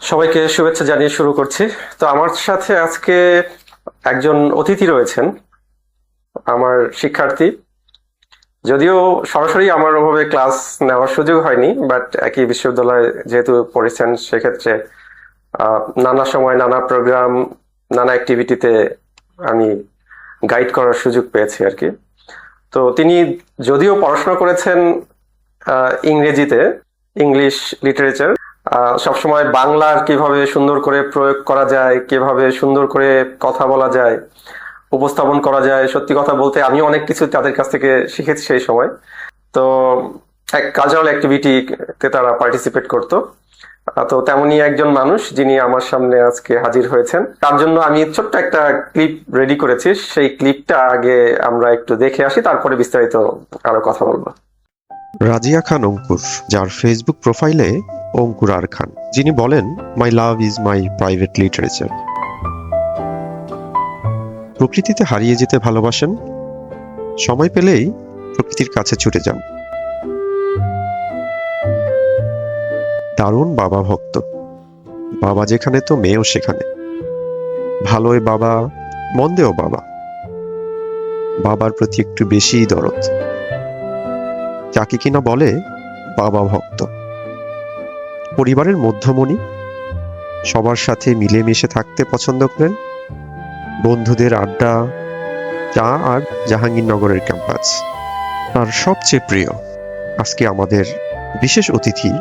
সবাইকে শুভেচ্ছা জানিয়ে শুরু করছি। তো আমার সাথে আজকে একজন অতিথি রয়েছেন, আমার শিক্ষার্থী। যদিও সরাসরি আমার ওভাবে ক্লাস নেওয়ার সুযোগ হয়নি, বাট একই বিশ্ববিদ্যালয়ে যেহেতু পড়েছেন সেক্ষেত্রে নানা সময় নানা প্রোগ্রাম নানা অ্যাক্টিভিটিতে আমি গাইড করার সুযোগ পেয়েছি আর কি। তো তিনি যদিও পড়াশোনা করেছেন ইংরেজিতে, ইংলিশ লিটারেচার, সবসময় বাংলার কিভাবে সুন্দর করে প্রয়োগ করা যায়, কিভাবে সুন্দর করে কথা বলা যায়, উপস্থাপন করা যায়, সত্যি কথা বলতে আমি অনেক কিছু তাদের কাছ থেকে শিখেছি সেই সময়। তো এক কালচারাল অ্যাক্টিভিটিতে তারা পার্টিসিপেট করতো। তো তেমনই একজন মানুষ যিনি আমার সামনে আজকে হাজির হয়েছেন, তার জন্য আমি ছোট্ট একটা ক্লিপ রেডি করেছি। সেই ক্লিপটা আগে আমরা একটু দেখে আসি, তারপরে বিস্তারিত আরো কথা বলবো। রাজিয়া খান অঙ্কুর, যার ফেসবুক প্রোফাইলে অঙ্কুর আর খান, যিনি বলেন my love is my private literature. প্রকৃতিতে হারিয়ে যেতে ভালোবাসেন, সময় পেলেই প্রকৃতির কাছে ছুটে যান। দারুণ বাবা ভক্ত, বাবা যেখানে তো মেয়েও সেখানে। ভালোই বাবা, মন্দেও বাবা, বাবার প্রতি একটু বেশিই দরদ। যাকে কিনা বলে বাবা ভক্ত। পরিবারের মধ্যমণি, সবার সাথে মিলেমিশে থাকতে পছন্দ করেন। বন্ধুদের আড্ডা, চা আর জাহাঙ্গীরনগরের ক্যাম্পাস তার সবচেয়ে প্রিয়। আজকে আমাদের বিশেষ অতিথি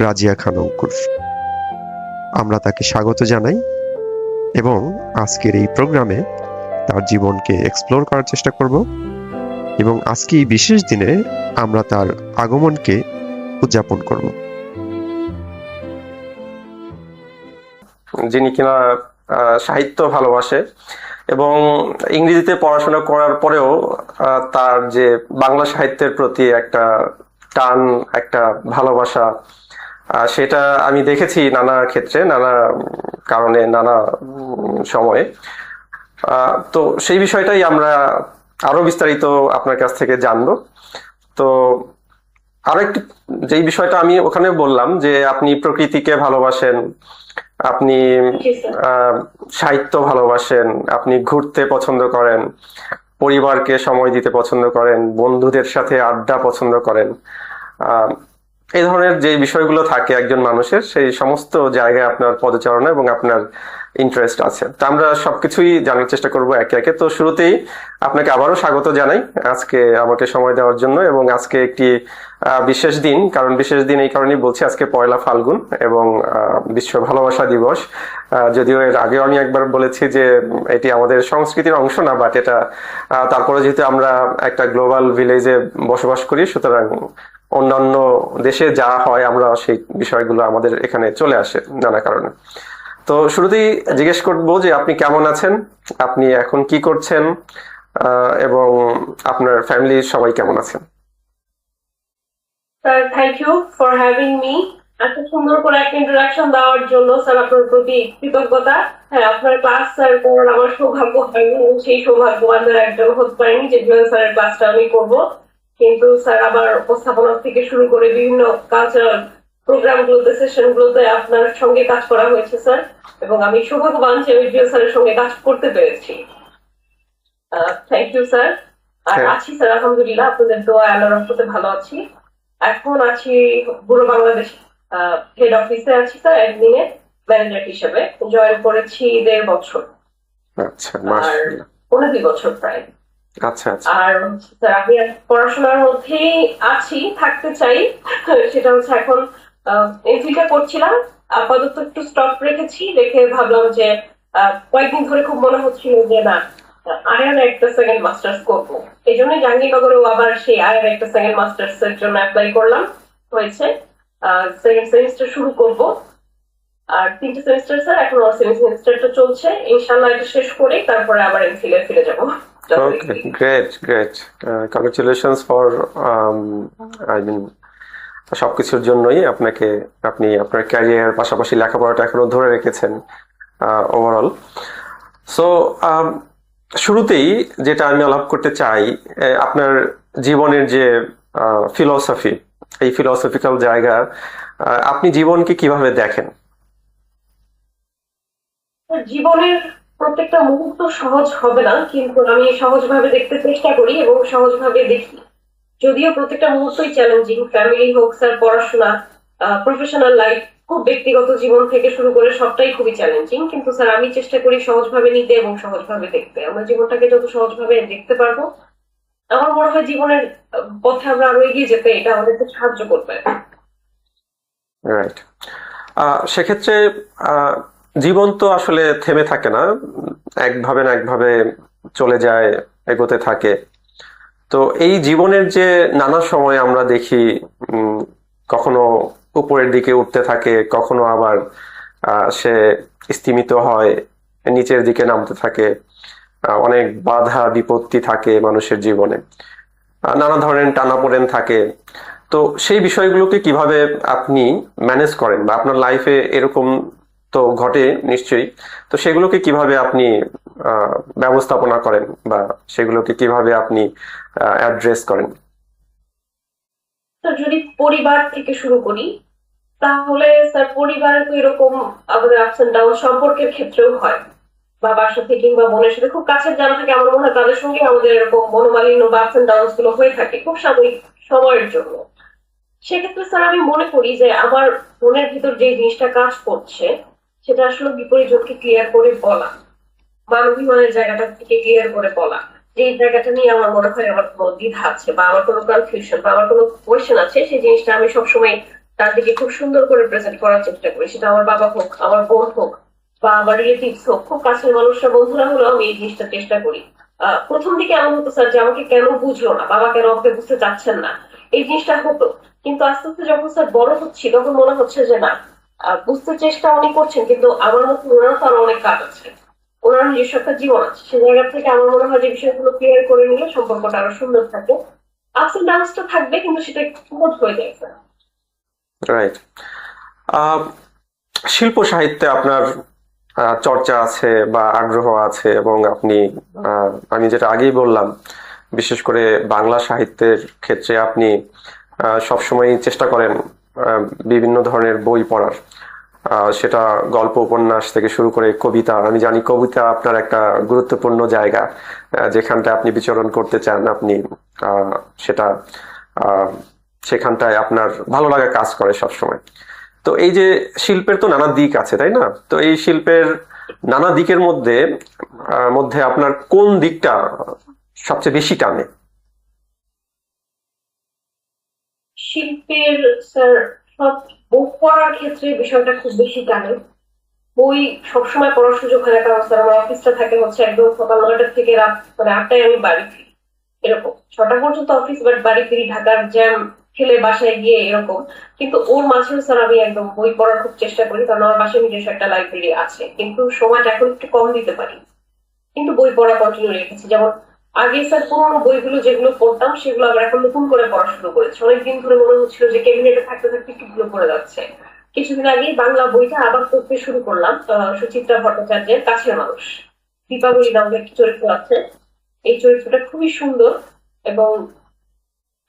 রাজিয়া খান অঙ্কুর। আমরা তাকে স্বাগত জানাই এবং আজকের এই প্রোগ্রামে তার জীবনকে এক্সপ্লোর করার চেষ্টা করব এবং আজকে এই বিশেষ দিনে আমরা তার আগমনকে উদযাপন করব। যিনি কিনা সাহিত্য ভালোবাসে এবং ইংরেজিতে পড়াশোনা করার পরেও তার যে বাংলা সাহিত্যের প্রতি একটা টান, একটা ভালোবাসা, সেটা আমি দেখেছি নানা ক্ষেত্রে, নানা কারণে, নানা সময়ে। তো সেই বিষয়টাই আমরা আরো বিস্তারিত আপনার কাছ থেকে জানবো। তো আরো একটি যেই বিষয়টা আমি ওখানে বললাম যে আপনি প্রকৃতিকে ভালোবাসেন, আপনি সাহিত্য ভালোবাসেন, আপনি ঘুরতে পছন্দ করেন, পরিবারকে সময় দিতে পছন্দ করেন, বন্ধুদের সাথে আড্ডা পছন্দ করেন। এই ধরনের যে বিষয়গুলো থাকে একজন মানুষের, সেই সমস্ত জায়গায় আপনার পদচারণা এবং আপনার ইন্টারেস্ট আছে। তো আমরা সবকিছুই জানার চেষ্টা করব একে একে। তো শুরুতেই আপনাকে আবারও স্বাগত জানাই আজকে আমাকে সময় দেওয়ার জন্য। এবং আজকে একটি বিশেষ দিন, কারণ বিশেষ দিন এই কারণেই বলছি, আজকে 1 ফাল্গুন এবং বিশ্ব ভালোবাসা দিবস। যদিও এর আগেও আমি একবার বলেছি যে এটি আমাদের সংস্কৃতির অংশ না, বাট এটা তারপরে যেহেতু আমরা একটা গ্লোবাল ভিলেজে বসবাস করি, সুতরাং অন্যান্য দেশে যা হয় আমরা সেই বিষয়গুলো আমাদের এখানে চলে আসে নানা কারণে। তো শুরুতেই জিজ্ঞেস করবো যে আপনি কেমন আছেন, আপনি এখন কি করছেন, এবং আপনার ফ্যামিলির সবাই কেমন আছেন? Sir, thank you for having me. এত সুন্দর করে একটা ইন্ট্রোডাকশন দেওয়ার জন্য স্যার আপনার প্রতি কৃতজ্ঞতা। হ্যাঁ, আপনার ক্লাস স্যার করার আমার সৌভাগ্য হয়নি, সেই সৌভাগ্যবানদের একজন হতে পারিনি যে স্যারের ক্লাসটা আমি করবো। কিন্তু স্যার আবার উপস্থাপনা থেকে শুরু করে বিভিন্ন কালচারাল প্রোগ্রাম গুলোতে, সেশন গুলোতে আপনার সঙ্গে কাজ করা হয়েছে স্যার, এবং আমি সৌভাগ্যবান যে আমি স্যারের সঙ্গে কাজ করতে পেরেছি। Thank you sir. আর আছি স্যার আলহামদুলিল্লাহ, আপনাদের দোয়া আল্লাহর রহমতে ভালো আছি। এখন আছি বুড়ো বাংলাদেশ হেড অফিসে আছি স্যার, অ্যাডমিনে ম্যানেজার হিসেবে। জয়েন করেছি 1.5 বছর। আচ্ছা, আর 15 বছর প্রায়। আচ্ছা আচ্ছা। আর স্যার আমি পড়াশোনার মধ্যেই আছি, থাকতে চাই। সেটা হচ্ছে এখন এমফিলটা করছিলাম, আপাতত একটু স্টপ রেখেছি, রেখে ভাবলাম যে কয়েকদিন ধরে খুব মনে হচ্ছিল যে না, আয়ার একটা সেকেন্ড মাস্টার্স করবো। এই জন্যই জাহাঙ্গীরনগরেও আবার সেই আয়ার একটা সেকেন্ড মাস্টার্স এর জন্য অ্যাপ্লাই করলাম, হয়েছে। সেকেন্ড সেমিস্টার শুরু করব, আর 3টে সেমিস্টার স্যার, এখন আমার সেকেন্ড সেমিস্টারটা চলছে। ইনশাআল্লাহ এটা শেষ করে তারপরে আবার এমফিলে ফিরে যাব। Okay, great. Congratulations for I mean সবকিছুর জন্যই আপনাকে, আপনি আপনার ক্যারিয়ার পাশাপাশি লেখাপড়াটা এখনো ধরে রেখেছেন ওভারঅল। সো শুরুতেই যেটা আমি আলাপ করতে চাই, আপনার জীবনের যে ফিলসফি, এই ফিলসফিক্যাল জায়গা, আপনি জীবনকে কিভাবে দেখেন? জীবনের প্রত্যেকটা মুহূর্ত সহজ হবে না, কিন্তু আমি সহজভাবে দেখতে চেষ্টা করি এবং সহজভাবে দেখি। যদিও প্রত্যেকটা মুহূর্তই চ্যালেঞ্জিং, ফ্যামিলি হোক স্যার, পড়াশোনা, প্রফেশনাল লাইফ, খুব ব্যক্তিগত জীবন থেকে শুরু করে সবটাই খুবই চ্যালেঞ্জিং, কিন্তু স্যার আমি চেষ্টা করি সহজভাবে নিতে এবং সহজভাবে দেখতে। আমরা জীবনটাকে যত সহজভাবে দেখতে পারবো, আমার মনে হয় জীবনের পথে আমরা আরো এগিয়ে যেতে এটা আমাদেরকে সাহায্য করবে। রাইট। সেক্ষেত্রে আহ, জীবন তো আসলে থেমে থাকে না, একভাবে না একভাবে চলে যায়, এগোতে থাকে। তো এই জীবনের যে নানা সময় আমরা দেখি, উম, কখনো উপরের দিকে উঠতে থাকে, কখনো আবার সে স্তিমিত হয়, নিচের দিকে নামতে থাকে। অনেক বাধা বিপত্তি থাকে মানুষের জীবনে, নানা ধরনের টানাপোড়েন থাকে। তো সেই বিষয়গুলোকে কিভাবে আপনি ম্যানেজ করেন, বা আপনার লাইফে এরকম তো ঘটে নিশ্চয়ই, তো সেগুলোকে কিভাবে আপনি আহ, ব্যবস্থাপনা করেন, বা সেগুলোকে কিভাবে আপনি অ্যাড্রেস করেন? স্যার যদি পরিবার থেকে শুরু করি, তাহলে স্যার পরিবারে তো এরকম আমাদের আপস এন্ড ডাউন সম্পর্কের ক্ষেত্রেও হয়। বাবার সাথে কিংবা বোনের সাথে খুব কাছের যারা থাকে, আমার মনে হয় তাদের সঙ্গে আমাদের এরকম মনোমালিন্য বা আপস এন্ড ডাউন গুলো হয়ে থাকে খুব সাময়িক সময়ের জন্য। সেক্ষেত্রে স্যার আমি মনে করি যে আমার মনের ভিতর যে জিনিসটা কাজ করছে, সেটা আসলে বিপরীত জনকে ক্লিয়ার করে বলা, মানবিমানের জায়গাটা থেকে ক্লিয়ার করে বলা যে এই জায়গাটা নিয়ে আমার মনে হয় আমার কোনো দ্বিধা আছে বা আমার কোনো কনফিউশন বা আমার কোনো কোয়েশ্চেন আছে, সেই জিনিসটা আমি সবসময় তার দিকে খুব সুন্দর করে প্রেজেন্ট করার চেষ্টা করি। সেটা আমার বাবা হোক, আমার বোন হোক, বা আমার রিলেটিভস হোক, খুব কাছের মানুষরা, বন্ধুরা হলেও আমি এই জিনিসটা চেষ্টা করি। প্রথম দিকে এমন হতো স্যার যে আমাকে কেন বুঝলো না, বাবা কেন আমাকে বুঝতে চাচ্ছেন না, এই জিনিসটা হতো। কিন্তু আস্তে আস্তে যখন স্যার বড় হচ্ছি, তখন মনে হচ্ছে যে না, বুঝতে চেষ্টা উনি করছেন, কিন্তু আমার মতো ওনারও তো আরো অনেক কাজ আছে, ওনার নিজস্ব একটা জীবন আছে। সে জায়গা থেকে আমার মনে হয় যে বিষয়গুলো ক্লিয়ার করে নিলে সম্পর্কটা আরো সুন্দর থাকে। আপস এন্ড ডাউনসটা থাকবে, কিন্তু সেটা একটু সহজ হয়ে যায় স্যার। রাইট। শিল্প সাহিত্যে আপনার চর্চা আছে বা আগ্রহ আছে, এবং আপনি আমি যেটা আগেই বললাম, বিশেষ করে বাংলা সাহিত্যের ক্ষেত্রে আপনি সবসময় চেষ্টা করেন আহ, বিভিন্ন ধরনের বই পড়ার। সেটা গল্প উপন্যাস থেকে শুরু করে কবিতা। আমি জানি কবিতা আপনার একটা গুরুত্বপূর্ণ জায়গা, যেখানটা আপনি বিচরণ করতে চান, আপনি আহ, সেটা আহ, সেখানটায় আপনার ভালো লাগা কাজ করে সবসময়। তো এই যে শিল্পের তো নানা দিক আছে, তাই না? তো এই শিল্পের নানা দিকের মধ্যে মধ্যে আপনার কোন দিকটা সবচেয়ে বেশি টানে? শিল্পের স্যার সব বই পড়ার ক্ষেত্রে বিষয়টা খুব বেশি টানে। বই সবসময় পড়ার সুযোগ হয় না, কারণ স্যার আমার অফিসটা থাকে হচ্ছে একদম সকাল 9টা থেকে রাত মানে 8টায় আমি বাড়ি ফিরি, এরকম 6টা পর্যন্ত অফিস, বাট বাড়ি ফিরি ঢাকার জ্যাম ফেলে বাসায় গিয়ে এরকম। কিন্তু ওর মাঝেও স্যার আমি একদম বই পড়ার খুব চেষ্টা করি, কারণ আমার বাসায় নিজস্ব একটা লাইব্রেরি আছে, কিন্তু সময়টা এখন একটু কম দিতে পারি। কিন্তু বই পড়া কন্টিনিউ রেখেছি। যেমন আগে স্যার পুরোনো বইগুলো যেগুলো পড়তাম, সেগুলো আবার এখন নতুন করে পড়া শুরু করেছি। অনেকদিন ধরে মনে হচ্ছিল যে ক্যাবিনেটে থাকতে থাকতে একটু ধুলো পড়ে যাচ্ছে। কিছুদিন আগে বাংলা বইটা আবার পড়তে শুরু করলাম, সুচিত্রা ভট্টাচার্যের কাছের মানুষ। দীপাবলি নামের একটি চরিত্র আছে, এই চরিত্রটা খুবই সুন্দর, এবং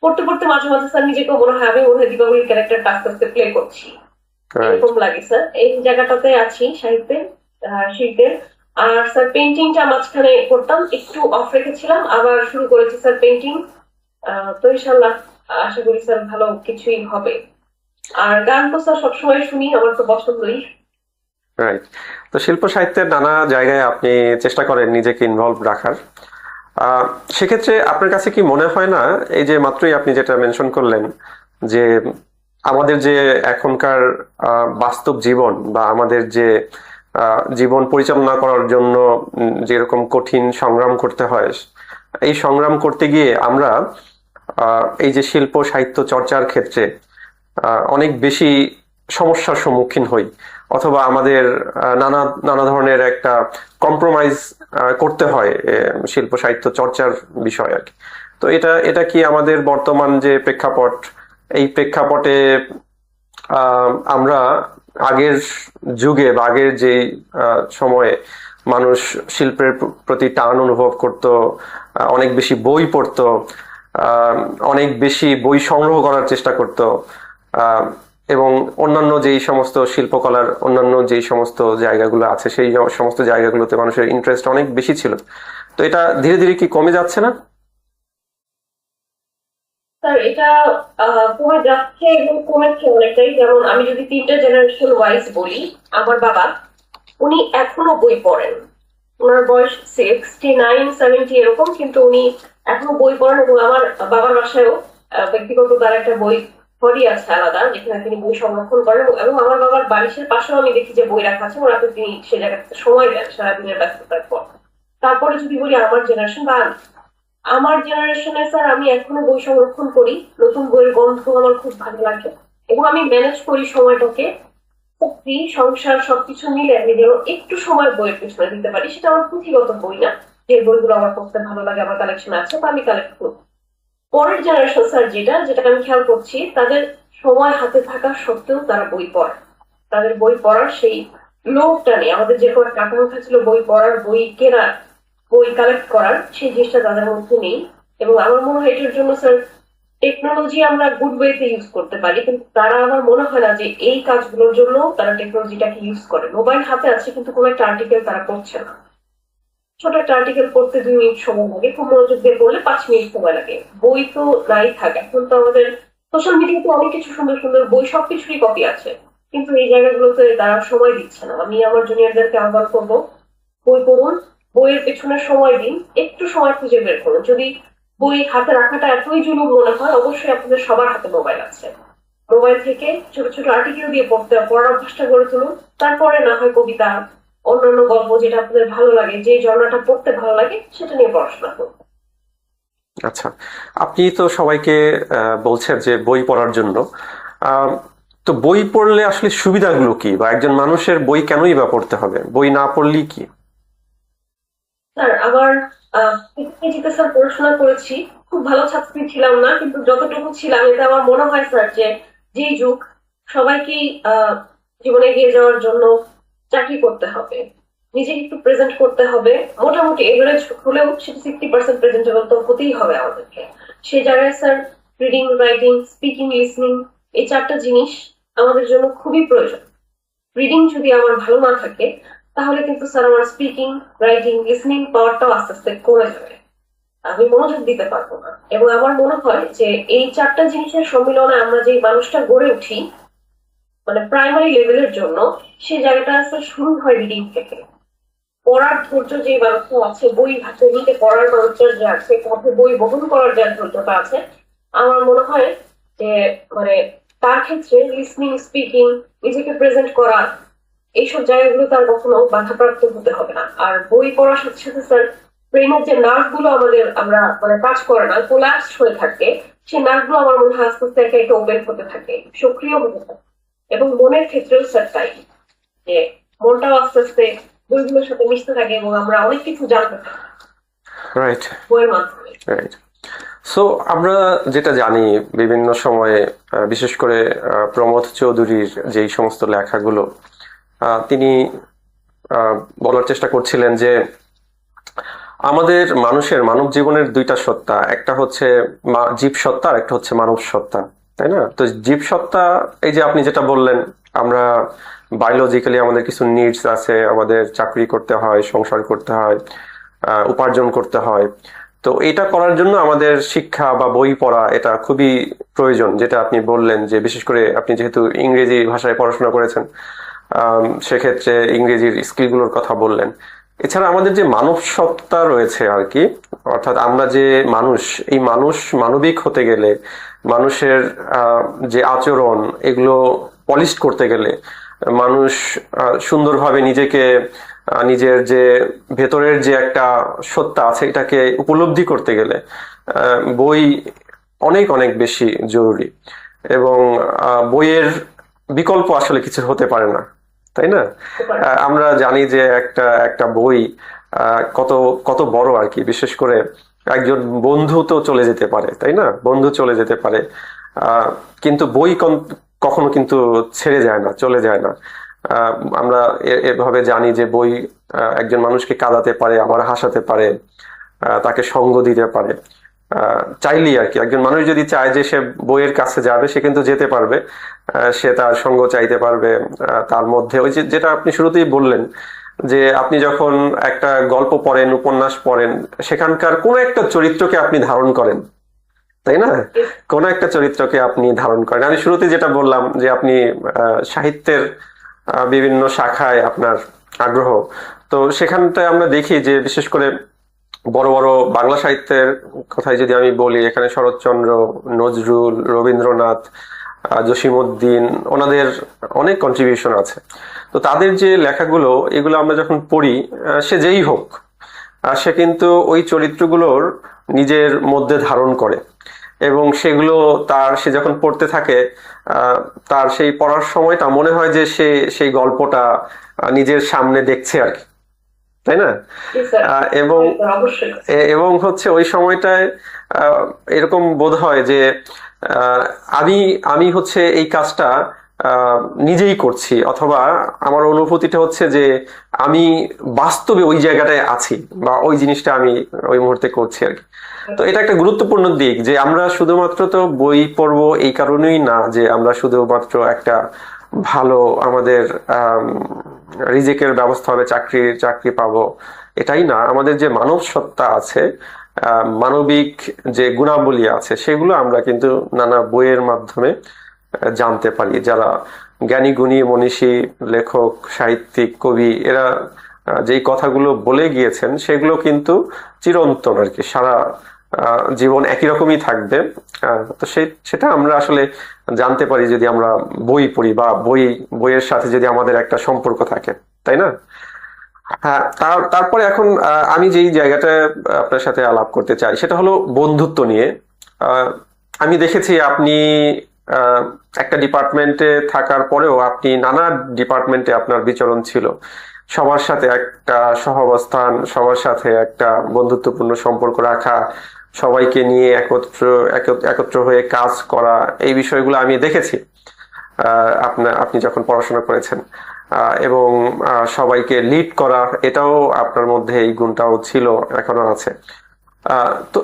পড়তে পড়তে মাঝে মাঝে স্যার নিজেকেও মনে হয় আমি মনে হয় দীপাবলির ক্যারেক্টারটা আস্তে আস্তে প্লে করছি, রাইট। এরকম লাগে স্যার। এই জায়গাটাতে আছি সাহিত্যে, শিল্পের। আর স্যার পেন্টিংটা মাঝখানে করতাম, একটু অফ রেখেছিলাম, আবার শুরু করেছি স্যার পেন্টিং। তো ইনশাল্লাহ আশা করি স্যার ভালো কিছুই হবে। আর গান তো স্যার সবসময় শুনি, আমার তো পছন্দই। রাইট। তো শিল্প সাহিত্যের নানা জায়গায় আপনি চেষ্টা করেন নিজেকে ইনভলভ রাখার। আহ, সেক্ষেত্রে আপনার কাছে কি মনে হয় না, এই যে মাত্রই আপনি যেটা মেনশন করলেন, যে আমাদের যে এখনকার বাস্তব জীবন, বা আমাদের যে জীবন পরিচালনা করার জন্য যেরকম কঠিন সংগ্রাম করতে হয়, এই সংগ্রাম করতে গিয়ে আমরা এই যে শিল্প সাহিত্য চর্চার ক্ষেত্রে অনেক বেশি সমস্যার সম্মুখীন হই, অথবা আমাদের নানা নানা ধরনের একটা কম্প্রোমাইজ করতে হয় শিল্প সাহিত্য চর্চার বিষয় আর কি। তো এটা এটা কি আমাদের বর্তমান যে প্রেক্ষাপট, এই প্রেক্ষাপটে আমরা আগের যুগে বা আগের যে সময়ে মানুষ শিল্পের প্রতি টান অনুভব করত, অনেক বেশি বই পড়তো, অনেক বেশি বই সংগ্রহ করার চেষ্টা করতো, এবং অন্যান্য যেই সমস্ত শিল্পকলার অন্যান্য যেই সমস্ত জায়গাগুলো আছে সেই সমস্ত জায়গাগুলোতে মানুষের ইন্টারেস্ট অনেক বেশি ছিল। তো এটা ধীরে ধীরে কি কমে যাচ্ছে না? স্যার এটা কমে যাচ্ছে এবং কমেছে অনেকটাই। যেমন আমি যদি 3টা জেনারেশন ওয়াইজ বলি, আমার বাবা উনি এখনো বই পড়েন। ওনার বয়স 69-70 এরকম, কিন্তু উনি এখনো বই পড়েন। এবং আমার বাবার বাসায়ও ব্যক্তিগত তার একটা বই ঘরই আছে আলাদা, যেখানে তিনি বই সংরক্ষণ করেন। এবং আমার বাবার বালিশের পাশেও আমি দেখি যে বই রাখা আছে, ওনাকে তিনি সে জায়গাটাতে সময় দেন সারাদিনের ব্যস্ততার পর। তারপরে যদি বলি আমার জেনারেশন বা আমার জেনারেশনে স্যার, আমি এখনো বই সংরক্ষণ করি। নতুন বইয়ের গন্ধ আমার খুব ভালো লাগে এবং আমি ম্যানেজ করি সময়টাকে। চাকরি, সংসার সবকিছু মিলে আমি যেন একটু সময় বইয়ের পেছনে দিতে পারি। সেটা আমার পুঁথিগত বই না, যে বইগুলো আমার পড়তে ভালো লাগে, আমার কালেকশন আছে বা আমি কালেক্ট করি। পরের জেনারেশন স্যার যেটা আমি খেয়াল করছি, তাদের সময় হাতে থাকা সত্ত্বেও তারা বই পড়ে। তাদের বই পড়ার সেই লোভটা নেই। আমাদের যে কোনো আকাঙ্ক্ষা ছিল বই পড়ার, বই কেনার, বই কালেক্ট করার, সেই জিনিসটা তাদের মধ্যে নেই। এবং আমার মনে হয় এটার জন্য স্যার টেকনোলজি আমরা গুড ওয়েতে ইউজ করতে পারি, কিন্তু তারা আমার মনে হয় না যে এই কাজগুলোর জন্য তারা টেকনোলজিটাকে ইউজ করে। মোবাইল হাতে আছে কিন্তু কোনো একটা আর্টিকেল তারা পড়ছে না। ছোট একটা আর্টিকেল পড়তে 2 মিনিট সময় লাগে, খুব মনোযোগ দিয়ে পড়লে 5 মিনিট সময় লাগে। বই তো নাই থাকে। এখন তো আমাদের সোশ্যাল মিডিয়াতে অনেক কিছু সুন্দর সুন্দর বই, সবকিছুরই কপি আছে, কিন্তু এই জায়গাগুলোতে তারা সময় দিচ্ছে না। আমি আমার জুনিয়রদেরকে আহ্বান করবো, বই পড়ুন, বইয়ের পেছনে সময় দিন, একটু সময় খুঁজে বের করুন। যদি বই হাতে রাখাটা এতই জরুরি মনে হয়, অবশ্যই আপনাদের সবার হাতে মোবাইল আছে। মোবাইল থেকে ছোট ছোট আর্টিকেল দিয়ে পড়ার অভ্যাসটা গড়ে তুলুন। তারপরে না হয় কবিতা, অন্যান্য গল্প, যেটা আপনাদের ভালো লাগে, যে জনরাটা পড়তে ভালো লাগে, সেটা নিয়ে পড়াশোনা করুন। আচ্ছা, আপনি তো সবাইকে বলছেন যে বই পড়ার জন্য। আহ, তো বই পড়লে আসলে সুবিধাগুলো কি, বা একজন মানুষের বই কেনই বা পড়তে হবে, বই না পড়লেই কি? স্যার আমার কেজিতে স্যার পড়াশোনা করেছি। খুব ভালো ছাত্রী ছিলাম না, কিন্তু যতটুকু ছিলাম এতে আমার মনে হয় স্যার যে যেই যুগ, সবাইকেই জীবনে এগিয়ে যাওয়ার জন্য চাকরি করতে হবে, নিজেকে একটু প্রেজেন্ট করতে হবে। মোটামুটি এভারেজ হলেও সেটা 60% প্রেজেন্টেবল তো হতেই হবে আমাদেরকে। সেই জায়গায় sir reading, writing, speaking, listening, এই 4টা জিনিস আমাদের জন্য খুবই প্রয়োজন। রিডিং যদি আমার ভালো না থাকে, তাহলে কিন্তু স্যার আমার স্পিকিং, রাইটিং, লিসনিং পাওয়ারটাও আস্তে আস্তে কমে যাবে। আমি মনোযোগ দিতে পারবো না। এবং আমার মনে হয় যে এই 4টা জিনিসের সম্মিলনে আমরা যে মানুষটা গড়ে উঠি, মানে প্রাইমারি লেভেলের জন্য, সেই জায়গাটা স্যার শুরু হয় রিডিং থেকে। পড়ার ধৈর্য যে মানুষটা আছে, বই হাতে নিতে পড়ার মানুষটার যে আছে, পথে বই বহন করার যে ধৈর্যটা আছে, আমার মনে হয় যে মানে তার ক্ষেত্রে লিসনিং, স্পিকিং, নিজেকে প্রেজেন্ট করা, এইসব জায়গাগুলো তার কখনো বাধাপ্রাপ্ত হতে হবে না। আর বই পড়ার সাথে সাথে স্যার ব্রেনের যে নার্ভ গুলো আমরা মানে কাজ করে না, কোলাপস হয়ে থাকে, সেই নার্ভ গুলো আমার মনে হয় আস্তে আস্তে একে একে ওপেন হতে থাকে, সক্রিয় হতে থাকে। এবং মনের ক্ষেত্রেও স্যার তাই, যে মনটাও আস্তে আস্তে বইগুলোর সাথে মিশতে থাকে এবং আমরা অনেক কিছু জানতে পারি রাইট, বইয়ের মাধ্যমে। রাইট। সো আমরা যেটা জানি বিভিন্ন সময়ে, বিশেষ করে প্রমোদ চৌধুরীর যেই সমস্ত লেখাগুলো, তিনি বলার চেষ্টা করছিলেন যে আমাদের মানুষের মানব জীবনের 2টা সত্তা, একটা হচ্ছে জীব সত্তা আর একটা হচ্ছে মানব সত্তা, তাই না? তো জীব সত্তা, এই যে আপনি যেটা বললেন, আমরা বায়োলজিক্যালি আমাদের কিছু নিডস আছে, আমাদের চাকরি করতে হয়, সংসার করতে হয়, উপার্জন করতে হয়। তো এটা করার জন্য আমাদের শিক্ষা বা বই পড়া এটা খুবই প্রয়োজন। যেটা আপনি বললেন যে বিশেষ করে আপনি যেহেতু ইংরেজি ভাষায় পড়াশোনা করেছেন, সেক্ষেত্রে ইংরেজির স্কিলগুলোর কথা বললেন। এছাড়া আমাদের যে মানব সত্তা রয়েছে আর কি, অর্থাৎ আমরা যে মানুষ, এই মানুষ মানবিক হতে গেলে, মানুষের যে আচরণ, এগুলো পলিশ করতে গেলে, মানুষ সুন্দরভাবে নিজেকে, নিজের যে ভেতরের যে একটা সত্তা আছে এটাকে উপলব্ধি করতে গেলে বই অনেক অনেক বেশি জরুরি। এবং বইয়ের বিকল্প আসলে কিছু হতে পারে না, তাই না? আমরা জানি যে একটা একটা বই কত কত বড় আর কি। বিশেষ করে একজন বন্ধু তো চলে যেতে পারে, তাই না? বন্ধু চলে যেতে পারে, কিন্তু বই কখনো কিন্তু ছেড়ে যায় না, চলে যায় না। আমরা এভাবে জানি যে বই একজন মানুষকে কাঁদাতে পারে, আবার হাসাতে পারে, তাকে সঙ্গ দিতে পারে, চাইলেই আর কি। একজন মানুষ যদি চায় যে সে বইয়ের কাছে যাবে, সে কিন্তু যেতে পারবে। সে তার সঙ্গ চাইতে পারবে। তার মধ্যে ওই যেটা আপনি শুরুতেই বললেন যে আপনি যখন একটা গল্প পড়েন, উপন্যাস পড়েন, সেখানকার কোনো একটা চরিত্রকে আপনি ধারণ করেন, তাই না? কোনো একটা চরিত্রকে আপনি ধারণ করেন। আমি শুরুতে যেটা বললাম যে আপনি সাহিত্যের বিভিন্ন শাখায় আপনার আগ্রহ, তো সেখানটায় আমরা দেখি যে বিশেষ করে বড় বড় বাংলা সাহিত্যের কথাই যদি আমি বলি, এখানে শরৎচন্দ্র, নজরুল, রবীন্দ্রনাথ, জসিমউদ্দিন, ওনাদের অনেক কন্ট্রিবিউশন আছে। তো তাদের যে লেখাগুলো, এগুলো আমরা যখন পড়ি, সে যেই হোক, সে কিন্তু ওই চরিত্রগুলোর নিজের মধ্যে ধারণ করে, এবং সেগুলো সে যখন পড়তে থাকে, তার সেই পড়ার সময়টা মনে হয় যে সে সেই গল্পটা নিজের সামনে দেখছে আর কি, তাই না? জি স্যার, এবং অবশ্যই। এবং হচ্ছে ওই সময়টায় এরকম বোধ হয় যে আহ, আমি আমি হচ্ছে এই কাজটা নিজেই করছি, অথবা আমার অনুভূতিটা হচ্ছে যে আমি বাস্তবে ওই জায়গাটায় আছি, বা ওই জিনিসটা আমি ওই মুহূর্তে করছি আর কি। তো এটা একটা গুরুত্বপূর্ণ দিক যে আমরা শুধুমাত্র তো বই পড়বো এই কারণেই না যে আমরা শুধুমাত্র একটা ভালো আমাদের রিজিকের ব্যবস্থা হবে, চাকরি পাবো, এটাই না। আমাদের যে মানব সত্তা আছে, মানবিক যে গুণাবলী আছে, সেগুলো আমরা কিন্তু নানা বইয়ের মাধ্যমে জানতে পারি। যারা জ্ঞানী গুণী মনীষী, লেখক, সাহিত্যিক, কবি, এরা যেই কথাগুলো বলে গিয়েছেন সেগুলো কিন্তু চিরন্তন আর কি, সারা জীবন একই রকমই থাকবে। তো সেটা আমরা আসলে জানতে পারি যদি আমরা বই পড়ি, বা বইয়ের সাথে যদি আমাদের একটা সম্পর্ক থাকে, তাই না? হ্যাঁ, তারপরে এখন আমি যেই জায়গাটা আপনার সাথে আলাপ করতে চাই সেটা হলো বন্ধুত্ব নিয়ে। আহ, আমি দেখেছি আপনি আহ, একটা ডিপার্টমেন্টে থাকার পরেও আপনি নানা ডিপার্টমেন্টে আপনার বিচরণ ছিল। সবার সাথে একটা সহাবস্থান, সবার সাথে একটা বন্ধুত্বপূর্ণ সম্পর্ক রাখা, সবাইকে নিয়ে একত্র হয়ে কাজ করা, এই বিষয়গুলো আমি দেখেছি আপনি যখন পড়াশোনা করেছেন। এবং সবাইকে লিড করা, এটাও আপনার মধ্যে, এই গুণটাও ছিল, এখনো আছে। তো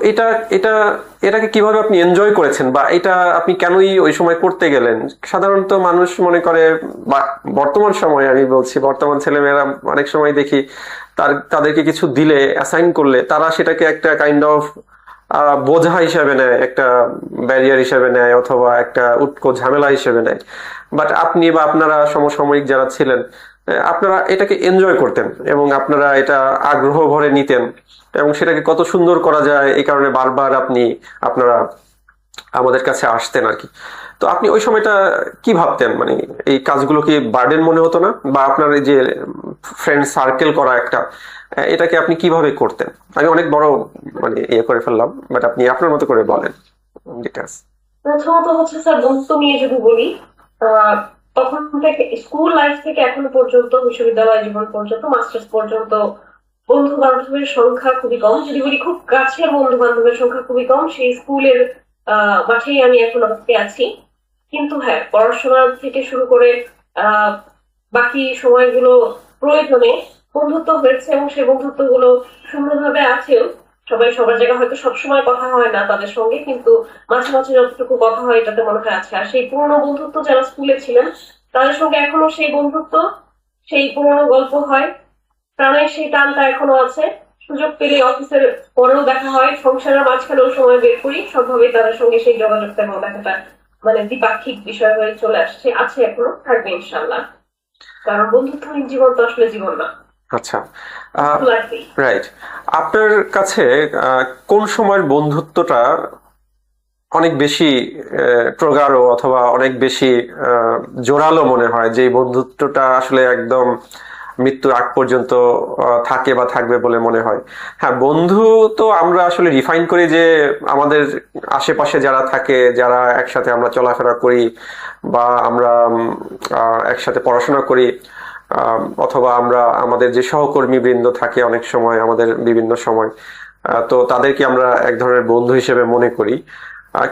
এটাকে কিভাবে আপনি এনজয় করেছেন, বা এটা আপনি কেনই ওই সময় করতে গেলেন? সাধারণত মানুষ মনে করে, বা বর্তমান সময়ে আমি বলছি, বর্তমান ছেলেমেয়েরা অনেক সময় দেখি তাদেরকে কিছু দিলে, অ্যাসাইন করলে, তারা সেটাকে একটা কাইন্ড অফ বোঝা হিসেবে নেয়, একটা ব্যারিয়ার হিসেবে নেয়, অথবা একটা উটকো ঝামেলা হিসেবে নেয়। বাট আপনি বা আপনারা সমসাময়িক যারা ছিলেন, আপনারা এটাকে এনজয় করতেন, এবং আপনারা এটা আগ্রহ ভরে নিতেন, এবং সেটাকে কত সুন্দর করা যায় এই কারণে বারবার আপনারা আমাদের কাছে আসতেন আর কি। তো আপনি ওই সময়টা কি ভাবতেন, মানে এই কাজগুলো কি বার্ডেন মনে হতো না? বা আপনার এই যে ফ্রেন্ড সার্কেল করা একটা, এটাকে আপনি কিভাবে করতেন? আমি অনেক বড় মানে ইয়ে করে ফেললাম, বাট আপনি আপনার মতো করে বলেন ডিটেলস। প্রথমত হচ্ছে স্যার, বন্ধুত্ব নিয়ে যদি বলি, আহ, তখন থেকে স্কুল লাইফ থেকে এখন পর্যন্ত, বিশ্ববিদ্যালয় জীবন পর্যন্ত, মাস্টার্স পর্যন্ত বন্ধু বান্ধবের সংখ্যা খুবই কম। যদি বলি খুব কাছের বন্ধু বান্ধবের সংখ্যা খুবই কম, সেই স্কুলের মাঠেই আমি এখন আজকে আছি। কিন্তু হ্যাঁ, পড়াশোনা থেকে শুরু করে আহ বাকি সময়গুলো প্রয়োজনে বন্ধুত্ব হয়েছে, এবং সেই বন্ধুত্ব গুলো সুন্দরভাবে আছেও। সবাই সবার জায়গায় হয়তো সবসময় কথা হয় না তাদের সঙ্গে, কিন্তু মাঝে মাঝে যতটুকু কথা হয় এটাতে মনে হয় আছে। আর সেই পুরোনো বন্ধুত্ব যারা স্কুলে ছিলেন, তাদের সঙ্গে এখনো সেই বন্ধুত্ব, সেই পুরোনো গল্প হয়, প্রাণের সেই টানটা এখনো আছে। সুযোগ পেলে অফিসের পরেও দেখা হয়, সংসারের মাঝখানেও সময় বের করি, সবভাবেই তাদের সঙ্গে সেই যোগাযোগটা এবং দেখাটা মানে দ্বিপাক্ষিক বিষয় হয়ে চলে আছে এখনো, থাকবে ইনশাল্লাহ। কারণ বন্ধুত্বহীন জীবন তো আসলে জীবন না। আচ্ছা, লাগবেই। রাইট। আপনার কাছে কোন সময়ের বন্ধুত্বটা অনেক বেশি প্রগাঢ়, অথবা অনেক বেশি জোরালো মনে হয়, যে এই বন্ধুত্বটা আসলে একদম মৃত্যুর আগ পর্যন্ত থাকে বা থাকবে বলে মনে হয়? হ্যাঁ, বন্ধু তো আমরা আসলে রিফাইন করি যে আমাদের আশেপাশে যারা থাকে, যারা একসাথে আমরা চলাফেরা করি, বা আমরা একসাথে পড়াশোনা করি, অথবা আমরা আমাদের যে সহকর্মী বৃন্দ থাকে অনেক সময় আমাদের বিভিন্ন সময়, তো তাদেরকে আমরা এক ধরনের বন্ধু হিসেবে মনে করি।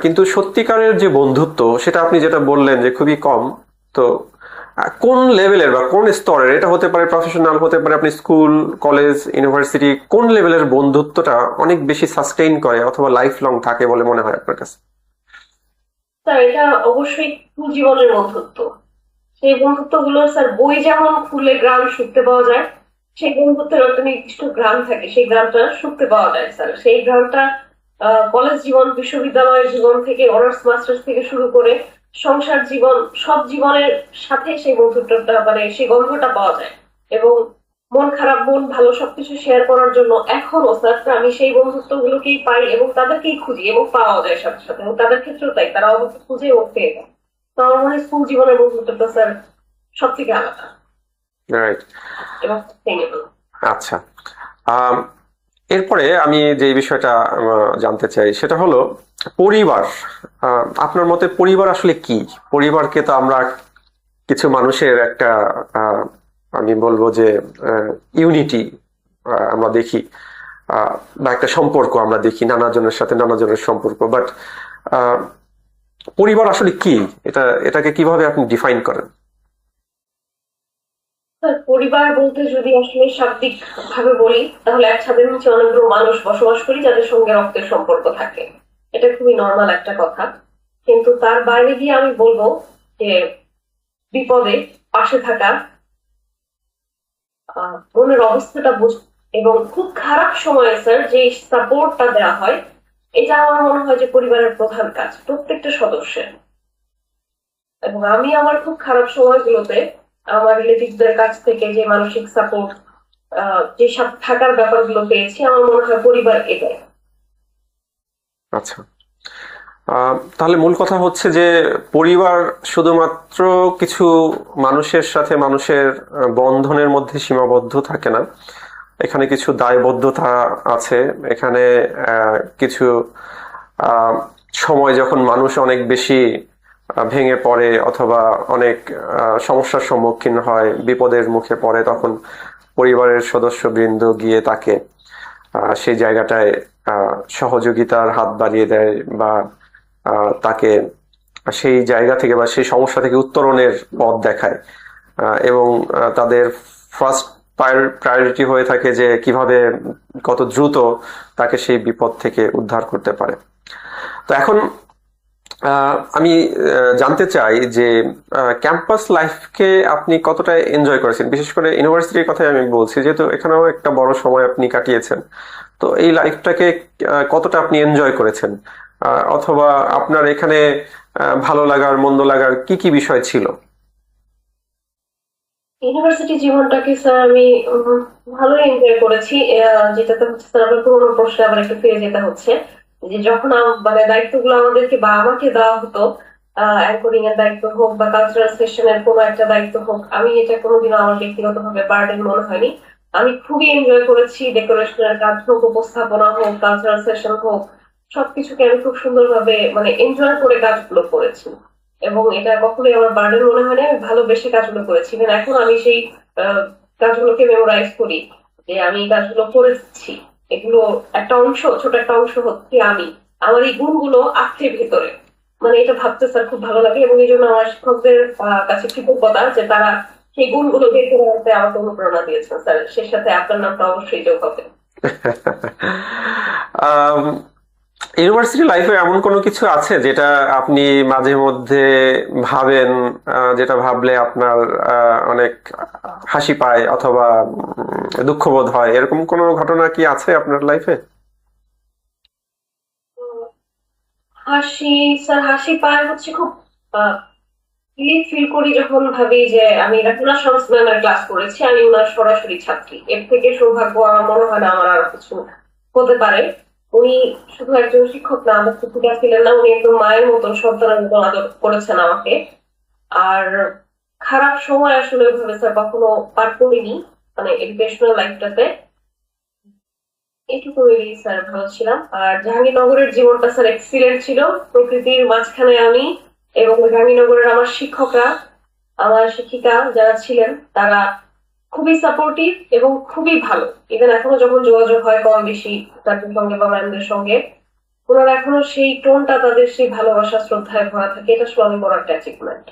কিন্তু সত্যিকারের যে বন্ধুত্ব, সেটা আপনি যেটা বললেন যে খুবই কম। তো কোন লেভেলের বা কোন স্তরের, এটা হতে পারে প্রফেশনাল, হতে পারে আপনি স্কুল, কলেজ, ইউনিভার্সিটি, কোন লেভেলের বন্ধুত্বটা অনেক বেশি সাস্টেইন করে অথবা লাইফ লং থাকে বলে মনে হয় আপনার কাছে? স্যার এটা অবশ্যই স্কুল জীবনের বন্ধুত্ব। সেই বন্ধুত্ব গুলো স্যার বই যেমন খুললে গ্রাম শুনতে পাওয়া যায়, সেই বন্ধুত্বের একটা নির্দিষ্ট গ্রাম থাকে, সেই গ্রামটা শুনতে পাওয়া যায় স্যার। সেই গ্রামটা কলেজ জীবন, বিশ্ববিদ্যালয়ের জীবন থেকে অনার্স মাস্টার্স থেকে শুরু করে সংসার জীবন, সব জীবনের সাথে সেই বন্ধুত্বটা মানে সেই গন্ধটা পাওয়া যায়। এবং মন খারাপ মন ভালো সবকিছু শেয়ার করার জন্য এখনো স্যার আমি সেই বন্ধুত্ব গুলোকেই পাই এবং তাদেরকেই খুঁজি এবং পাওয়া যায় সাথে সাথে, এবং তাদের ক্ষেত্রেও তাই, তারা অবশ্য খুঁজে এবং পেয়ে যায়। তো আমার মনে হয় স্কুল জীবনের বন্ধুত্বটা স্যার সব থেকে আলাদা রাইট। এবং sustainable। আচ্ছা, আম, এরপরে আমি যে বিষয়টা জানতে চাই সেটা হলো পরিবার। আপনার মতে পরিবার আসলে কি? পরিবারকে তো আমরা কিছু মানুষের একটা আমি বলবো যে ইউনিটি আমরা দেখি, বা একটা সম্পর্ক আমরা দেখি, নানাজনের সাথে নানাজনের সম্পর্ক, বাট পরিবার আসলে কি? এটাকে কিভাবে আপনি ডিফাইন করেন? স্যার পরিবার বলতে যদি আসলে শাব্দিক ভাবে বলি, তাহলে এক ছাদের নিচে অনেকগুলো মানুষ বসবাস করি যাদের সঙ্গে রক্তের সম্পর্ক থাকে। এটা খুবই নর্মাল একটা কথা। কিন্তু তার বাইরে গিয়ে আমি বলবো যে বিপদে পাশে থাকা, মনের অবস্থাটা বুঝ, এবং খুব খারাপ সময়ে স্যার যে সাপোর্টটা দেওয়া হয়, এটা আমার মনে হয় যে পরিবারের প্রধান কাজ প্রত্যেকটা সদস্যের। এবং আমি আমার খুব খারাপ সময়গুলোতে আমার রিলেটিভদের কাছ থেকে যে মানসিক সাপোর্ট, যে সব থাকার ব্যাপারগুলো পেয়েছি, আমার মনে হয় পরিবার এটাই। আচ্ছা, তাহলে মূল কথা হচ্ছে যে পরিবার শুধুমাত্র কিছু মানুষের সাথে মানুষের বন্ধনের মধ্যে সীমাবদ্ধ থাকে না। এখানে কিছু দায়বদ্ধতা আছে। এখানে কিছু আহ, সময় যখন মানুষ অনেক বেশি ভেঙে পড়ে অথবা অনেক সমস্যার সম্মুখীন হয়, বিপদের মুখে পড়ে, তখন পরিবারের সদস্যবৃন্দ গিয়ে তাকে সেই জায়গাটায় সহযোগিতার হাত বাড়িয়ে দেয়, বা তাকে সেই জায়গা থেকে বা সেই সমস্যা থেকে উত্তরণের পথ দেখায়। এবং তাদের ফার্স্ট প্রায়োরিটি হয়ে থাকে যে কিভাবে কত দ্রুত তাকে সেই বিপদ থেকে উদ্ধার করতে পারে। তো এখন আমি জানতে চাই যে ক্যাম্পাস লাইফকে আপনি কতটা এনজয় করেছেন, বিশেষ করে ইউনিভার্সিটির কথাই আমি বলছি, যেহেতু এখানেও একটা বড় সময় আপনি কাটিয়েছেন। তো এই লাইফটাকে কতটা আপনি এনজয় করেছেন, অথবা আপনার এখানে ভালো লাগার মন্দ লাগার কি কি বিষয় ছিল? ইউনিভার্সিটি জীবনটাকে স্যার আমি ভালোই এনজয় করেছি। যেটাতে হচ্ছে স্যার আবার পুরোনো প্রশ্নে আবার একটু ফিরে যেতে হচ্ছে, যে যখন মানে দায়িত্বগুলো আমাদেরকে বা আমাকে দেওয়া হতো, অ্যাঙ্করিং এর দায়িত্ব হোক বা কালচারাল সেশনের কোনো একটা দায়িত্ব হোক, আমি এটা কোনোদিনও আমার ব্যক্তিগতভাবে বার্ডেন মনে হয়নি। আমি খুবই এনজয় করেছি। ডেকোরেশনের কাজ হোক, উপস্থাপনা হোক, কালচারাল সেশন হোক, সবকিছুকে আমি খুব সুন্দরভাবে মানে এনজয় করে কাজগুলো করেছি। এবং এটা কখনোই আমার বার্ডেন মনে হয়নি। আমি ভালোবেসে কাজগুলো করেছি। ইভেন এখন আমি সেই আহ, কাজগুলোকে মেমোরাইজ করি যে আমি এই কাজগুলো করেছি। এগুলো একটা অংশ, ছোট একটা অংশ হচ্ছে আমি, আমার এই গুণগুলো আছে ভেতরে। মানে এটা ভাবতে স্যার খুব ভালো লাগে, এবং এই জন্য আমার শিক্ষকদের কাছে কৃতজ্ঞতা যে তারা সেই গুণগুলো বের করে আনতে আমাকে অনুপ্রেরণা দিয়েছেন স্যার। সেই সাথে আপনার নামটা অবশ্যই যোগ হবে। ইউনিভার্সিটি লাইফে এমন কোনো কিছু আছে যেটা আপনি মাঝে মধ্যে ভাবেন, যেটা ভাবলে আপনার অনেক হাসি পায় অথবা দুঃখবোধ হয়, এরকম কোনো ঘটনা কি আছে আপনার লাইফে? হাসি, স্যার হাসি পায় হচ্ছে খুব রিলিফ ফিল করি যখন ভাবি যে আমি রাকুনা শামস ম্যামের ক্লাস করেছি, আমি উনার সরাসরি ছাত্রী। এর থেকে সৌভাগ্য আমার মনে হয় না আমার আর কিছু হতে পারে। উনি শুধু একজন শিক্ষক না, আমার শিক্ষিকা ছিলেন না, উনি একদম মায়ের মতন সন্তানের মতন আদর করেছেন আমাকে। আর খারাপ সময় আসলে ওইভাবে স্যার কখনো পার করিনি, মানে এডুকেশনাল লাইফটাতে। এইটুকু মিলিয়ে স্যার ভালো ছিলাম। আর জাহাঙ্গীরনগরের জীবনটা স্যার এক্সিলেন্ট ছিল। প্রকৃতির মাঝখানে আমি, এবং জাহাঙ্গীরনগরের আমার শিক্ষকরা, আমার শিক্ষিকা যারা ছিলেন, তারা খুবই সাপোর্টিভ এবং খুবই ভালো। ইভেন এখনো যখন যোগাযোগ হয় কম বেশি তাদের সঙ্গে বা ম্যামদের সঙ্গে, ওনারা এখনো সেই টোনটা, তাদের সেই ভালোবাসা শ্রদ্ধায় ভরা থাকে। এটা আসলে অনেক বড় একটা অ্যাচিভমেন্ট।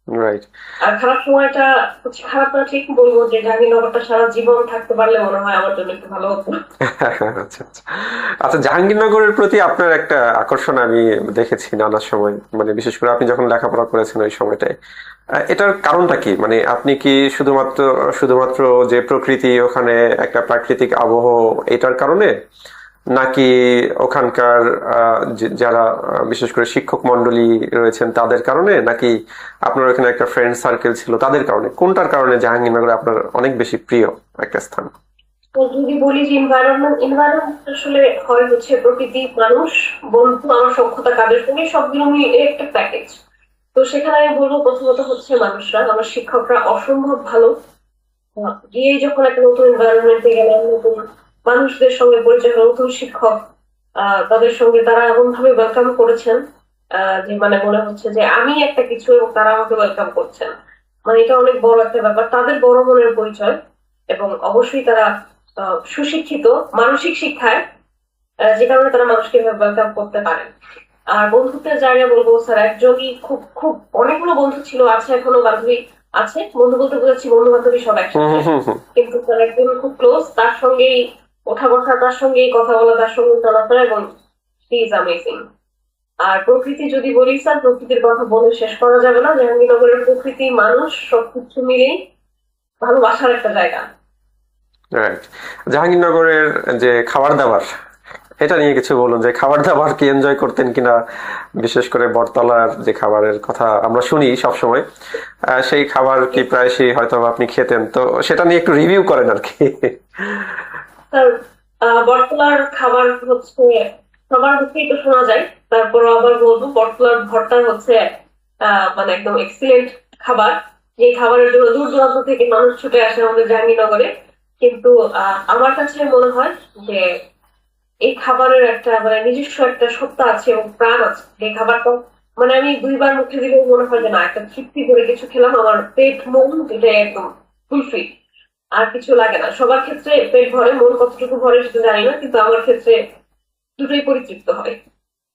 রাইট। আর খারাপ সময়টা হচ্ছে, খারাপ না ঠিক বলবো, যে জাহাঙ্গীরনগরটা সারা জীবন থাকতে পারলে মনে হয় আমার জন্য একটু ভালো হতো। আচ্ছা আচ্ছা। আচ্ছা, জাহাঙ্গীরনগরের প্রতি আপনার একটা আকর্ষণ আমি দেখেছি নানা সময়, মানে বিশেষ করে আপনি যখন লেখাপড়া করেছেন ওই সময়টায়। এটার কারণটা কি? মানে আপনি কি শুধুমাত্র যে প্রকৃতি ওখানে একটা প্রাকৃতিক আবহ এটার কারণে, নাকি ওখানকার যারা বিশেষ করে শিক্ষক মন্ডলী রয়েছেন তাদের কারণে, নাকি আপনার ওখানে একটা ফ্রেন্ড সার্কেল ছিল তাদের কারণে, কোনটার কারণে জাহাঙ্গীরনগর আপনার অনেক বেশি প্রিয় একটা স্থান? তো যদি বলি যে এনভায়রনমেন্ট আসলে হয় হচ্ছে প্রকৃতি, মানুষ, বন্ধু, আমার সখ্যতা, কাদের সঙ্গে সবগুলো মিলে একটা প্যাকেজ। তো সেখানে আমি বলবো প্রথমত হচ্ছে মানুষরা, আমার শিক্ষকরা অসম্ভব ভালো। গিয়ে যখন একটা নতুন এনভায়রনমেন্টে গেলাম, নতুন মানুষদের সঙ্গে পরিচয় হলো, নতুন শিক্ষক, তাদের সঙ্গে তারা এমন ভাবে ওয়েলকাম করেছেন, যে মানে মনে হচ্ছে যে আমি একটা কিছু এবং তারা আমাকে ওয়েলকাম করছেন। মানে এটা অনেক বড় একটা ব্যাপার, তাদের বড় মনের পরিচয়। এবং অবশ্যই তারা সুশিক্ষিত, মানসিক শিক্ষায়, যে কারণে তারা মানুষকে ওয়েলকাম করতে পারে। আর বন্ধুত্বের জায়গা বলবো স্যার, একজনই খুব খুব অনেকগুলো বন্ধু ছিল, আছে এখনো বান্ধবী আছে। বন্ধু বলতে বোঝাচ্ছি বন্ধু বান্ধবী সব হুম একসাথে, হুম হুম হুম। কিন্তু স্যার একজন খুব ক্লোজ, তার সঙ্গেই ওঠা বসা, তার সঙ্গেই কথা বলা, তার সঙ্গে চলাফেরা, এবং হি ইজ অ্যামেজিং। আর প্রকৃতি যদি বলি স্যার, প্রকৃতির কথা বলে শেষ করা যাবে না। জাহাঙ্গীরনগরের প্রকৃতি, মানুষ, সবকিছু মিলেই ভালোবাসার একটা জায়গা। রাইট। জাহাঙ্গীরনগরের যে খাবার দাবার, এটা নিয়ে কিছু বলুন, যে খাবার দাবার কি এনজয় করতেন কিনা? বিশেষ করে বটতলার যে খাবারের কথা আমরা শুনি সবসময়, সেই খাবার কি প্রায়শই হয়তো আপনি খেতেন, তো সেটা নিয়ে একটু রিভিউ করেন আর কি। স্যার, বটতলার খাবার হচ্ছে সবার মুখেই তো শোনা যায়, তারপর আবার বলবো বটতলার ভর্তা হচ্ছে মানে একদম এক্সিলেন্ট খাবার। যে খাবারের জন্য দূর দূরান্ত থেকে মানুষ ছুটে আসে আমাদের জাহাঙ্গীরনগরে। কিন্তু আমার কাছে মনে হয় যে এই খাবারের একটা মানে নিজস্ব একটা সত্তা আছে এবং প্রাণ আছে। এই খাবারটা মানে আমি দুইবার মুখে দিলেও মনে হয় যে না, একটা তৃপ্তি করে কিছু খেলাম, আমার পেট মন এটা একদম ফুলফিল, আর কিছু লাগে না। সবার ক্ষেত্রে পেট ভরে, মন কতটুকু ভরে সেটা জানি না, কিন্তু আমার ক্ষেত্রে দুটোই পরিতৃপ্ত হয়।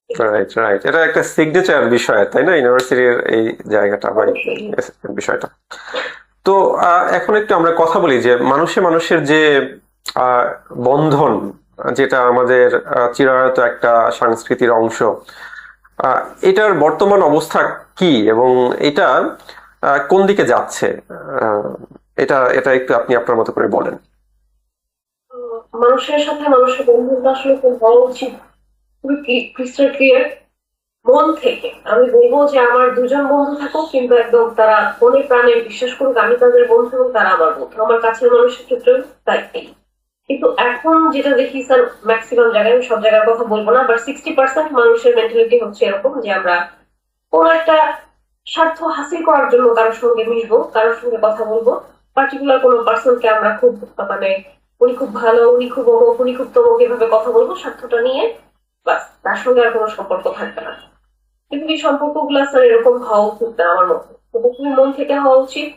রাইট রাইট, এটা একটা সিগনেচার বিষয়, তাই না, ইউনিভার্সিটির এই জায়গাটা বা এই অবশ্যই। বিষয়টা। তো এখন একটু আমরা কথা বলি যে মানুষের যে আহ, বন্ধন, যেটা আমাদের চিরায়ত একটা সংস্কৃতির অংশ, আহ, এটার বর্তমান অবস্থা কি, এবং এটা কোন দিকে যাচ্ছে? আহ, এটা এটা একটু আপনি আপনার মতো করে বলেন। মানুষের সাথে মানুষের বন্ধুত্ব আসলে খুব হওয়া উচিত খুবই ক্রিস্টাল ক্লিয়ার, মন থেকে। আমি বলবো যে আমার দুজন বন্ধু থাকুক, কিন্তু একদম তারা মনে প্রাণে বিশ্বাস করুক আমি তাদের বন্ধু এবং তারা আমার বন্ধু। আমার কাছের মানুষের ক্ষেত্রে তাই। কিন্তু এখন যেটা দেখি স্যার, ম্যাক্সিমাম জায়গায়, আমি সব জায়গার কথা বলবো না, বাট 60% মানুষের মেন্টালিটি হচ্ছে এরকম যে আমরা কোন একটা স্বার্থ হাসিল করার জন্য কারোর সঙ্গে মিশবো, কারোর সঙ্গে কথা বলবো, পার্টিকুলার কোনো পার্সনকে আমরা খুব মানে উনি খুব ভালো, উনি খুব অমুক, উনি খুব তমুক, এভাবে কথা বলবো স্বার্থটা নিয়ে, বাস তার সঙ্গে আর কোনো সম্পর্ক থাকবে না। কিন্তু এই সম্পর্কগুলো স্যার এরকম হওয়া উচিত না আমার মতে। খুবই মন থেকে হওয়া উচিত,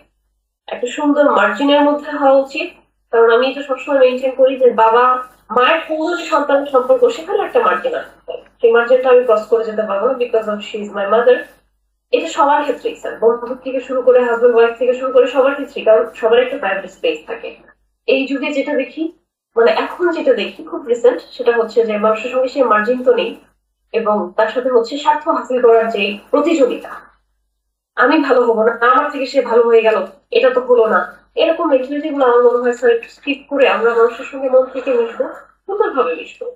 একটা সুন্দর মার্জিনের মধ্যে হওয়া উচিত। কারণ আমি এটা সবসময় মেনটেন করি যে বাবা মায়ের সঙ্গে যে সন্তানের সম্পর্ক, সেখানে একটা মার্জিন আছে। সেই মার্জিনটা আমি ক্রস করে যেতে পারবো না, because of she is my mother. এটা সবার ক্ষেত্রেই স্যার, বন্ধু থেকে শুরু করে হাজবেন্ড ওয়াইফ থেকে শুরু করে সবার ক্ষেত্রেই, কারণ সবার একটা প্রাইভেট স্পেস থাকে। এই যুগে যেটা দেখি, মানে এখন যেটা দেখি খুব রিসেন্ট, সেটা হচ্ছে যে মানুষের সঙ্গে সেই মার্জিন তো নেই, এবং তার সাথে হচ্ছে স্বার্থ হাসিল করার যে প্রতিযোগিতা, আমি ভালো হবো না, আমার থেকে সে ভালো হয়ে গেল, এটা তো হলো না, এরকম মেন্টালিটি গুলো আমার মনে হয় স্যার একটু স্কিপ করে আমরা মানুষের সঙ্গে মন থেকে মিশবো, সুন্দর ভাবে মিশবো।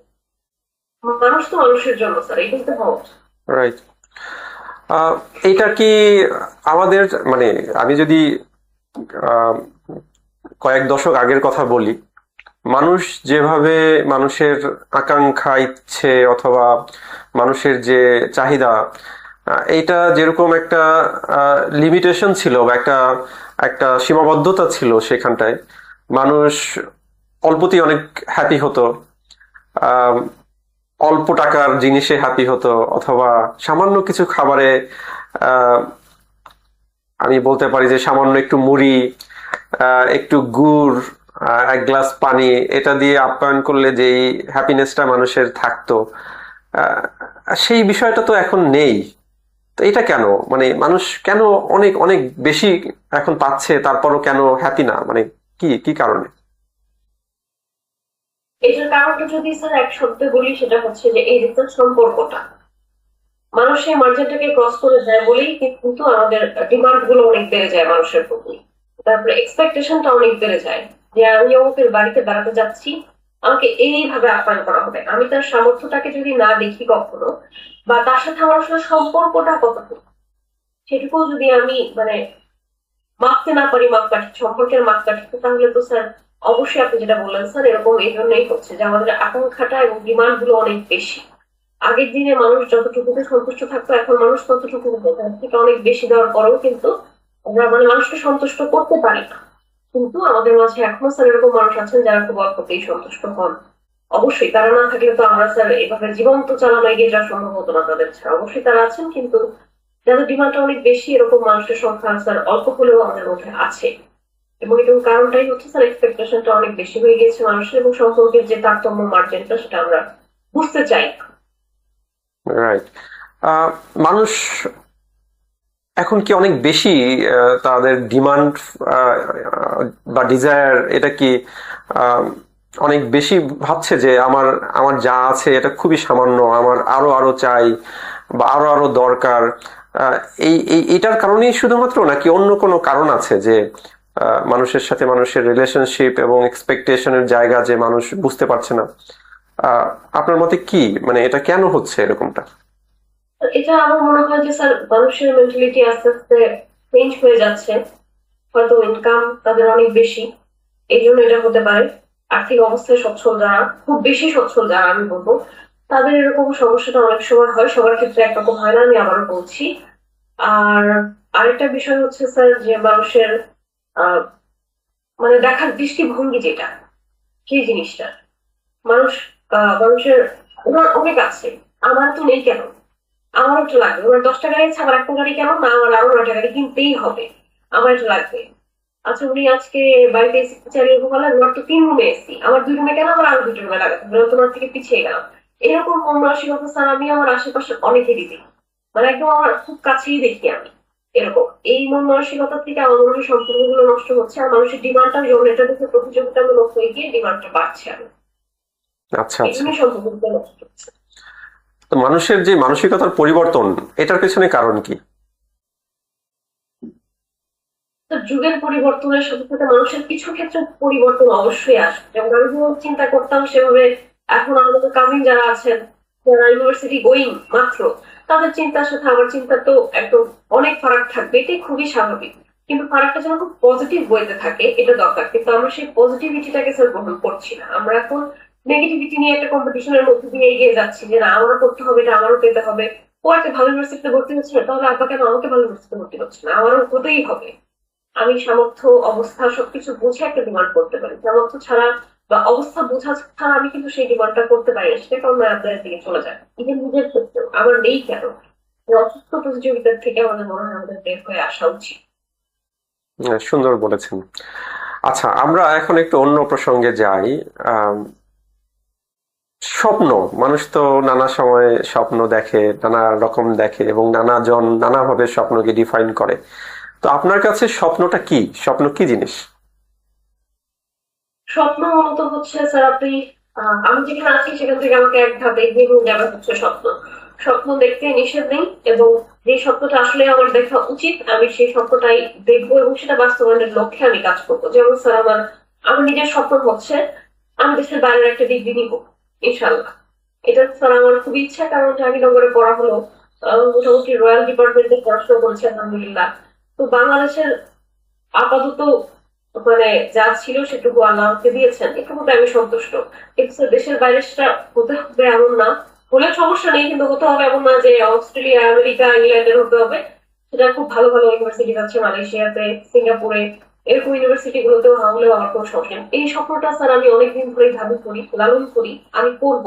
মানুষ তো মানুষের জন্য স্যার, এটাই তো হওয়া উচিত। রাইট। এইটা কি আমাদের, মানে আমি যদি আহ, কয়েক দশক আগের কথা বলি, মানুষ যেভাবে মানুষের আকাঙ্ক্ষা, ইচ্ছে অথবা মানুষের যে চাহিদা, এইটা যেরকম একটা লিমিটেশন ছিল বা একটা একটা সীমাবদ্ধতা ছিল, সেখানটায় মানুষ অল্পতেই অনেক হ্যাপি হতো, আহ, অল্প টাকার জিনিসে হ্যাপি হতো, অথবা সামান্য কিছু খাবারে, আহ, আমি বলতে পারি যে সামান্য একটু মুড়ি, একটু গুড়, এক গ্লাস পানি, এটা দিয়ে আপ্যায়ন করলে যেই হ্যাপিনেসটা মানুষের থাকতো, আহ, সেই বিষয়টা তো এখন নেই। তো এটা কেন, মানে মানুষ কেন অনেক অনেক বেশি এখন পাচ্ছে তারপরও কেন হ্যাপি না, মানে কি কি কারণে? এটার কারণটা যদি স্যার এক শব্দে বলি সেটা হচ্ছে যে এই যে সম্পর্কটা মানুষ সেই মার্জিনটাকে ক্রস করে যায় বলেই কিন্তু আমাদের ডিমান্ড গুলো অনেক বেড়ে যায় মানুষের প্রতি। তারপরে এক্সপেকটেশনটা অনেক বেড়ে যায় যে আমি অমুকের বাড়িতে বেড়াতে যাচ্ছি, আমাকে এইভাবে আপ্যায়ন করা হবে। আমি তার সামর্থ্যটাকে যদি না দেখি কখনো, বা তার সাথে আমার আসলে সম্পর্কটা কতটুকু সেটুকু যদি আমি মানে মাপতে না পারি, মাপকাঠি সম্পর্কের মাপকাঠি, তাহলে তো স্যার অবশ্যই আপনি যেটা বললেন স্যার এরকম এই জন্যই হচ্ছে যে আমাদের আকাঙ্ক্ষাটা এবং ডিমান্ড গুলো অনেক বেশি। আগের দিনে মানুষ যতটুকুতে সন্তুষ্ট থাকতো, এখন মানুষ ততটুকু তার থেকে অনেক বেশি দেওয়ার পরেও কিন্তু আমরা মানে মানুষকে সন্তুষ্ট করতে পারি না। কিন্তু আমাদের মাঝে এখনো স্যার এরকম মানুষ আছেন যারা খুব অল্পতেই সন্তুষ্ট হন। অবশ্যই তারা না থাকলে তো আমরা স্যার এভাবে জীবন তো চালানো এগিয়ে যাওয়া সম্ভব হতো না তাদের ছাড়া। অবশ্যই তারা আছেন, কিন্তু যাদের ডিমান্ডটা অনেক বেশি এরকম মানুষের সংখ্যা স্যার অল্প হলেও আমাদের মধ্যে আছে। এবং এটার কারণটাই হচ্ছে স্যার এক্সপেকটেশনটা অনেক বেশি হয়ে গিয়েছে মানুষের, এবং সম্পর্কের যে তারতম্য মার্জিনটা সেটা আমরা বুঝতে চাই না। রাইট। মানুষ এখন কি অনেক বেশি তাদের ডিমান্ড বা ডিজায়ার, এটা কি আহ, অনেক বেশি ভাবছে যে আমার আমার যা আছে এটা খুবই সামান্য, আমার আরো আরো চাই বা আরো আরো দরকার? আহ, এটার কারণেই শুধুমাত্র, নাকি অন্য কোনো কারণ আছে যে মানুষের সাথে মানুষের রিলেশনশিপ এবং এক্সপেকটেশনের জায়গা যে মানুষ বুঝতে পারছে না? আহ, আপনার মতে কি, মানে এটা কেন হচ্ছে এরকমটা? এটা আমার মনে হয় যে স্যার মানুষের মেন্টালিটি আস্তে আস্তে চেঞ্জ হয়ে যাচ্ছে। হয়তো ইনকাম তাদের অনেক বেশি, এই জন্য এটা হতে পারে। আর্থিক অবস্থায় সচ্ছল যারা, খুব বেশি সচ্ছল যারা আমি বলবো, তাদের এরকম সমস্যাটা অনেক সময় হয়। সবার ক্ষেত্রে একরকম হয় না, আমি আবারও বলছি। আর আরেকটা বিষয় হচ্ছে স্যার যে মানুষের আহ মানে দেখার দৃষ্টিভঙ্গি যেটা, সেই জিনিসটা মানুষ মানুষের ওনার অনেক আছে, আমার তো নেই কেন, আমার একটু লাগবে। ওনার 10টা গাড়ি আছে, আমার একটা গাড়ি কেন না, আমার আরো 9টা গাড়ি কিনতেই হবে, আমার একটু লাগবে। আচ্ছা উনি আজকে বাড়িতে এসি চালিয়ে বলেন ওনার তো 3 রুমে এসি, আমার 2 রুমে কেন, আমার আরো 2টা রুমে লাগাতে হবে, তোমার থেকে পিছিয়ে গেলাম। এরকম মন মানসিকতা স্যার আমি আমার আশেপাশে অনেকেরই দেখি, মানে একদম আমার খুব কাছেই দেখি আমি এরকম। এই মন মানসিকতা থেকে আমার মনে হয় সম্পর্কগুলো নষ্ট হচ্ছে, আর মানুষের ডিমান্ডটা যখন এটা দেখে প্রতিযোগিতামূলক হয়ে গিয়ে ডিমান্ডটা বাড়ছে, আমি আচ্ছা এই আচ্ছা। জন্যই সম্পর্কগুলো নষ্ট হচ্ছে। তো মানুষের যে মানসিকতার পরিবর্তন, এটার পেছনে কারণ কি? তো যুগের পরিবর্তনের সাথে সাথে মানুষের কিছু ক্ষেত্রে পরিবর্তন অবশ্যই আসে। যেমন আমি যেভাবে চিন্তা করতাম সেভাবে এখন আমাদের কাজিন যারা আছেন, যারা ইউনিভার্সিটি গোয়িং মাত্র, তাদের চিন্তার সাথে আমার চিন্তা তো একদম অনেক ফারাক থাকবে, এটাই খুবই স্বাভাবিক। কিন্তু ফারাকটা যেন খুব পজিটিভ ওয়েতে থাকে এটা দরকার, কিন্তু আমরা সেই পজিটিভিটিটাকে স্যার গ্রহণ করছি না। আমরা এখন নেগেটিভিটি নিয়ে একটা কম্পিটিশনের মধ্যে দিয়ে এগিয়ে যাচ্ছি যে না আমারও করতে হবে, এটা আমারও পেতে হবে। ও একটা ভালো ইউনিভার্সিটিতে ভর্তি হচ্ছে না, তাহলে আব্বা কেন আমাকে ভালো ইউনিভার্সিটিতে ভর্তি হচ্ছে না, আমারও হতেই হবে। আমি সামর্থ্য অবস্থা সবকিছু বুঝে একটা ডিমান্ড করতে পারি, সামর্থ্য ছাড়া বা অবস্থা বোঝা ছাড়া আমি কিন্তু সেই ডিমান্ডটা করতে পারি না, সেটা কারণ আপনাদের দিকে চলে যায়। ইভেন নিজের ক্ষেত্রেও আমার নেই কেন, এই অসুস্থ প্রতিযোগিতার থেকে আমাদের মনে হয় আমাদের বের হয়ে আসা উচিত। সুন্দর বলেছেন। আচ্ছা, আমরা এখন একটু অন্য প্রসঙ্গে যাই। আম, স্বপ্ন, মানুষ তো নানা সময় স্বপ্ন দেখে, নানা রকম দেখে এবং নানা জন নানাভাবে স্বপ্নকে ডিফাইন করে। তো আপনার কাছে স্বপ্নটা কি, স্বপ্ন কি জিনিস? স্বপ্ন মূলত হচ্ছে স্যার আপনি আমি যেখানে আছি সেখান থেকে আমাকে এক ধাপ এগিয়ে নিয়ে যাবে হচ্ছে স্বপ্ন। স্বপ্ন দেখতে নিষেধ নেই, এবং যে স্বপ্নটা আসলে আমার দেখা উচিত আমি সেই স্বপ্নটাই দেখবো এবং সেটা বাস্তবায়নের লক্ষ্যে আমি কাজ করবো। যেমন স্যার আমার নিজের স্বপ্ন হচ্ছে আমি দেশের বাইরের একটা ডিগ্রি নিব ইনশাল্লাহ। এটা স্যার আমার খুবই ইচ্ছা, কারণ জাহাঙ্গীরনগরে পড়া হলো, মোটামুটি রয়্যাল ডিপার্টমেন্টে পড়াশোনা করেছি আলহামদুলিল্লাহ। তো বাংলাদেশের আপাতত মানে যা ছিল সেটুকু আল্লাহ আমাকে দিয়েছেন, এটুকুতে আমি সন্তুষ্ট। কিন্তু স্যার দেশের বাইরে সেটা হতে হবে এমন না, হলে সমস্যা নেই, কিন্তু হতে হবে এমন না যে অস্ট্রেলিয়া আমেরিকা ইংল্যান্ডের হতে হবে। সেটা খুব ভালো ভালো ইউনিভার্সিটি আছে মালয়েশিয়াতে, সিঙ্গাপুরে, এরকম ইউনিভার্সিটি গুলোতেও হলেও আমার কোনো সমস্যা নেই। এই স্বপ্নটা স্যার আমি অনেকদিন ধরে দাবি করি, লালন করি, আমি করব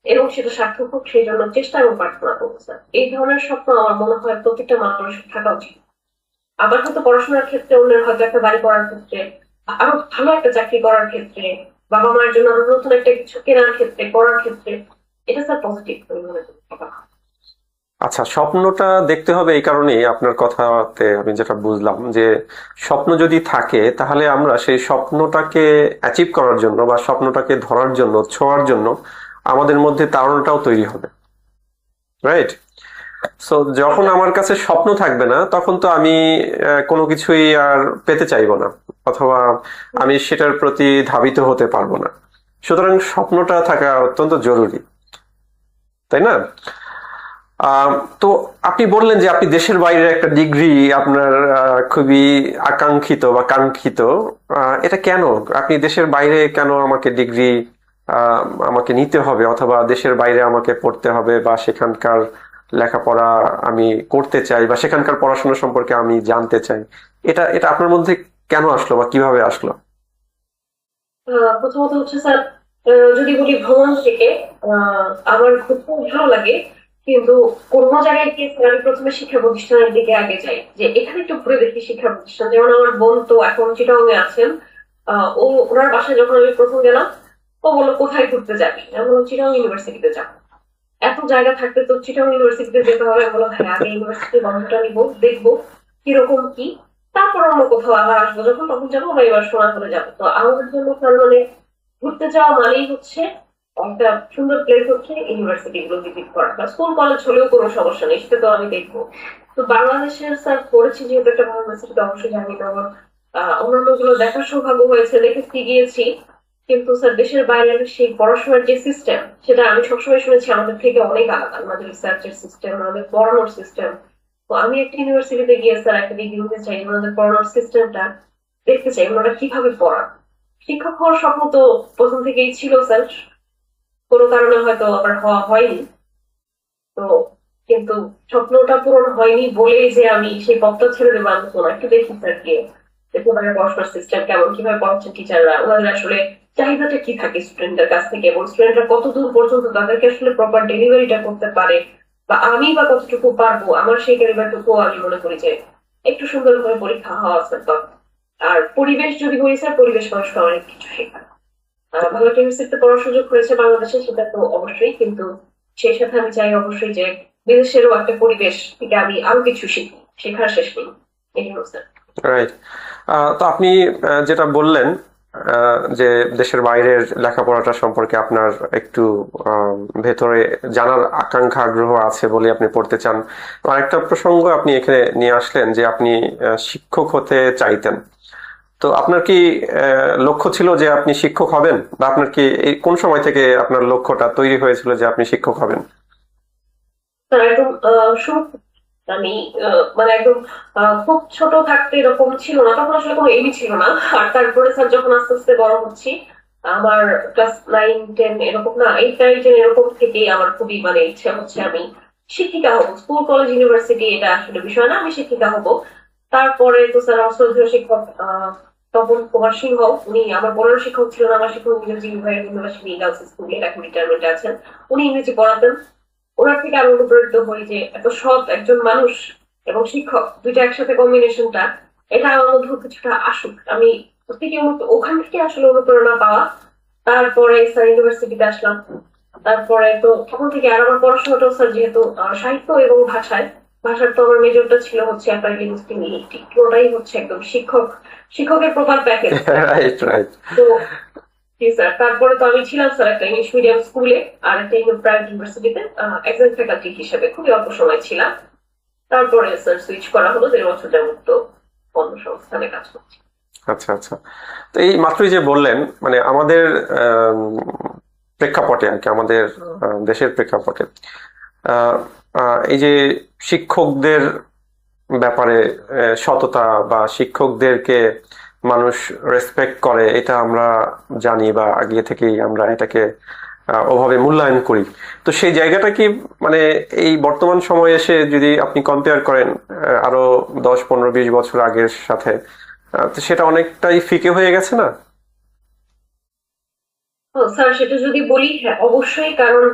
এবং সেটা সার্থক হোক সেই জন্য চেষ্টা এবং প্রার্থনা করবো স্যার। এই ধরনের স্বপ্ন আমার মনে হয় প্রত্যেকটা মানুষের থাকা উচিত। আবার হয়তো পড়াশোনার ক্ষেত্রে, অন্যের হয়তো একটা বাড়ি করার ক্ষেত্রে, আরো ভালো একটা চাকরি করার ক্ষেত্রে, বাবা মায়ের জন্য আরো নতুন একটা কিছু কেনার ক্ষেত্রে, করার ক্ষেত্রে, এটা স্যার পজিটিভ আমি মনে করি। আচ্ছা, স্বপ্নটা দেখতে হবে এই কারণেই, আপনার কথাতে আমি যেটা বুঝলাম যে স্বপ্ন যদি থাকে তাহলে আমরা সেই স্বপ্নটাকে অ্যাচিভ করার জন্য বা স্বপ্নটাকে ধরার জন্য, ছোঁয়ার জন্য আমাদের মধ্যে তাড়নাটাও তৈরি হবে, রাইট? সো যখন আমার কাছে স্বপ্ন থাকবে না তখন তো আমি কোনো কিছুই আর পেতে চাইবো না, অথবা আমি সেটার প্রতি ধাবিত হতে পারবো না। সুতরাং স্বপ্নটা থাকা অত্যন্ত জরুরি, তাই না? আহ, তো আপনি বললেন যে আপনি দেশের বাইরে একটা ডিগ্রি আপনার খুবই আকাঙ্ক্ষিত বা কাঙ্ক্ষিত। এটা কেন? আপনি দেশের বাইরে কেন আমাকে ডিগ্রি আমাকে নিতে হবে, অথবা দেশের বাইরে আমাকে পড়তে হবে, বা সেখানকার লেখাপড়া আমি করতে চাই, বা সেখানকার পড়াশোনা সম্পর্কে আমি জানতে চাই, এটা এটা আপনার মধ্যে কেন আসলো বা কিভাবে আসলো? প্রথমত হচ্ছে স্যার, যদি বলি ভ্রমণ থেকে, আমার ঘুরতে ভালো লাগে, কিন্তু কোনো জায়গায় গিয়ে স্যার আমি প্রথমে শিক্ষা প্রতিষ্ঠানের দিকে আগে যাই, যে এখানে একটু ঘুরে দেখি শিক্ষা প্রতিষ্ঠান। যেমন আমার বোন তো এখন চিটাগাং এ আছেন। ওনার বাসায় যখন আমি প্রথম গেলাম, ও বললো কোথায় ঘুরতে যাবি? আমি বললাম চিটাগাং ইউনিভার্সিটিতে যাবো। এত জায়গা থাকতে তো চিটাগাং ইউনিভার্সিটিতে যেতে হবে। আমি বললাম হ্যাঁ, আগে ইউনিভার্সিটি বন্ধটা নিবো, দেখবো কিরকম কি, তারপর অন্য কোথাও আবার আসবো, যখন তখন যাবো, বা এবার সোনারপুরে যাবো। তো আমাদের জন্য তার মানে ঘুরতে যাওয়া মানেই হচ্ছে একটা সুন্দর প্লেস হচ্ছে ইউনিভার্সিটি গুলো ভিজিট করা, বা স্কুল কলেজ হলেও কোনো সমস্যা নেই, সেটা তো আমি দেখবো। তো বাংলাদেশের স্যার পড়েছি যেহেতু একটা ভালো ইউনিভার্সিটি, অবশ্যই জানি না আমার অন্যান্য গুলো দেখার সৌভাগ্য হয়েছে, দেখেছি, গিয়েছি। কিন্তু স্যার দেশের বাইরের সেই পড়াশোনার যে সিস্টেম, সেটা আমি সবসময় শুনেছি আমাদের থেকে অনেক আলাদা। আমাদের রিসার্চের সিস্টেম, আমাদের পড়ানোর সিস্টেম। তো আমি একটা ইউনিভার্সিটিতে গিয়ে স্যার একটা ডিগ্রি নিতে চাই, আমাদের পড়ানোর সিস্টেমটা দেখতে চাই, ওনারা কিভাবে পড়ান। শিক্ষক হওয়ার স্বপ্ন তো প্রথম থেকেই ছিল স্যার, কোনো কারণে হয়তো আবার হওয়া হয়নি। তো কিন্তু স্বপ্নটা পূরণ হয়নি বলেই যে আমি সেই পথটা ছেড়ে দেবো আমি তো না। একটু দেখি স্যার গিয়ে, দেখতে পারে পড়াশোনার সিস্টেম কেমন, কিভাবে পড়াচ্ছেন টিচাররা, ওনাদের আসলে চাহিদাটা কি থাকে স্টুডেন্টের কাছ থেকে, এবং স্টুডেন্টরা কত দূর পর্যন্ত তাদেরকে আসলে প্রপার ডেলিভারিটা করতে পারে, বা আমি বা কতটুকু পারবো, আমার সেই ডেলিভারিটুকু আমি মনে করি যে একটু সুন্দর করে পরীক্ষা হওয়া স্যার দরকার। আর পরিবেশ যদি বলি স্যার, পরিবেশ মানুষকে অনেক কিছু শেখায়। ভালো একটা ইউনিভার্সিটিতে পড়ার সুযোগ হয়েছে বাংলাদেশে, সেটা তো অবশ্যই, কিন্তু সেই সাথে আমি চাই অবশ্যই যে বিদেশেরও একটা পরিবেশ থেকে আমি আরো কিছু শিখি, শেখার শেষ নেই। এই হলো স্যার। রাইট। তো আপনি যেটা বললেন যে দেশের বাইরের লেখাপড়াটা সম্পর্কে আপনার একটু ভেতরে জানার আকাঙ্ক্ষা, আগ্রহ আছে বলে আপনি পড়তে চান। আরেকটা প্রসঙ্গ আপনি এখানে নিয়ে আসলেন যে আপনি শিক্ষক হতে চাইতেন। তো আপনার কি লক্ষ্য ছিল যে আপনি শিক্ষক হবেন, বা আপনার কি এই কোন সময় থেকে আপনার লক্ষ্যটা তৈরি হয়েছিল যে আপনি শিক্ষক হবেন? স্যার একদম শুরু আমি মানে একদম খুব ছোট থাকতে এরকম ছিল না, তখন আসলে কোনো এমই ছিল না। আর তারপরে স্যার যখন আস্তে আস্তে বড় হচ্ছি, আমার ক্লাস 9 10 এরকম, না 8 9 10 এরকম থেকেই আমার খুবই মানে ইচ্ছে হচ্ছে আমি শিক্ষিকা হবো। স্কুল কলেজ ইউনিভার্সিটি এটা আসলে বিষয় না, আমি শিক্ষিকা হব। তারপরে তো স্যার আমার শ্রদ্ধেয় শিক্ষক তপন কুমার সিংহ, উনি আমার বড় শিক্ষক ছিলেন, আমার শিক্ষক ইংরেজি বিভাগের ইউনিভার্সিটি গার্লস স্কুলে, এখন রিটায়ারমেন্টে আছেন। উনি ইংরেজি পড়াতেন। ওনার থেকে আমি অনুপ্রাণিত হই যে এত সৎ একজন মানুষ এবং শিক্ষক, দুইটা একসাথে কম্বিনেশনটা, এটা আমার মধ্যে কিছুটা আসুক। আমি ওখান থেকে আসলে অনুপ্রেরণা পাওয়া। তারপরে স্যার ইউনিভার্সিটিতে আসলাম। তারপরে তো তখন থেকে আর আমার পড়াশোনাটাও স্যার যেহেতু সাহিত্য এবং ভাষার তো আমার মেজরটা ছিল হচ্ছে অ্যাপ্লাইড লিঙ্গুইস্টিক, পুরোটাই হচ্ছে একদম শিক্ষকের প্রপার প্যাকেজ। Right, right. তো জি স্যার, তারপরে তো আমি ছিলাম স্যার একটা ইংলিশ মিডিয়াম স্কুলে আর একটা প্রাইভেট ইউনিভার্সিটিতে এক্সাম ফ্যাকাল্টি হিসেবে, খুবই অল্প সময় ছিলাম। তারপরে স্যার সুইচ করা হলো, 1.5 বছর যাবত তো কর্মসংস্থানে কাজ করছি। আচ্ছা, আচ্ছা। তো এই মাত্রই যে বললেন, মানে আমাদের প্রেক্ষাপটে আর কি, আমাদের দেশের প্রেক্ষাপটে আহ, এই যে শিক্ষকদের ব্যাপারে সততা বা শিক্ষকদেরকে মানুষ রেসপেক্ট করে, এটা আমরা জানি, বা আগে থেকেই আমরা এটাকে ওভাবে মূল্যায়ন করি। তো সেই জায়গাটা কি মানে এই বর্তমান সময়ে এসে যদি আপনি কম্পেয়ার করেন আরো 10 15 20 বছর আগের সাথে, তো সেটা অনেকটাই ফিকে হয়ে গেছে না? স্যার সেটা যদি বলি, হ্যাঁ অবশ্যই, কারণ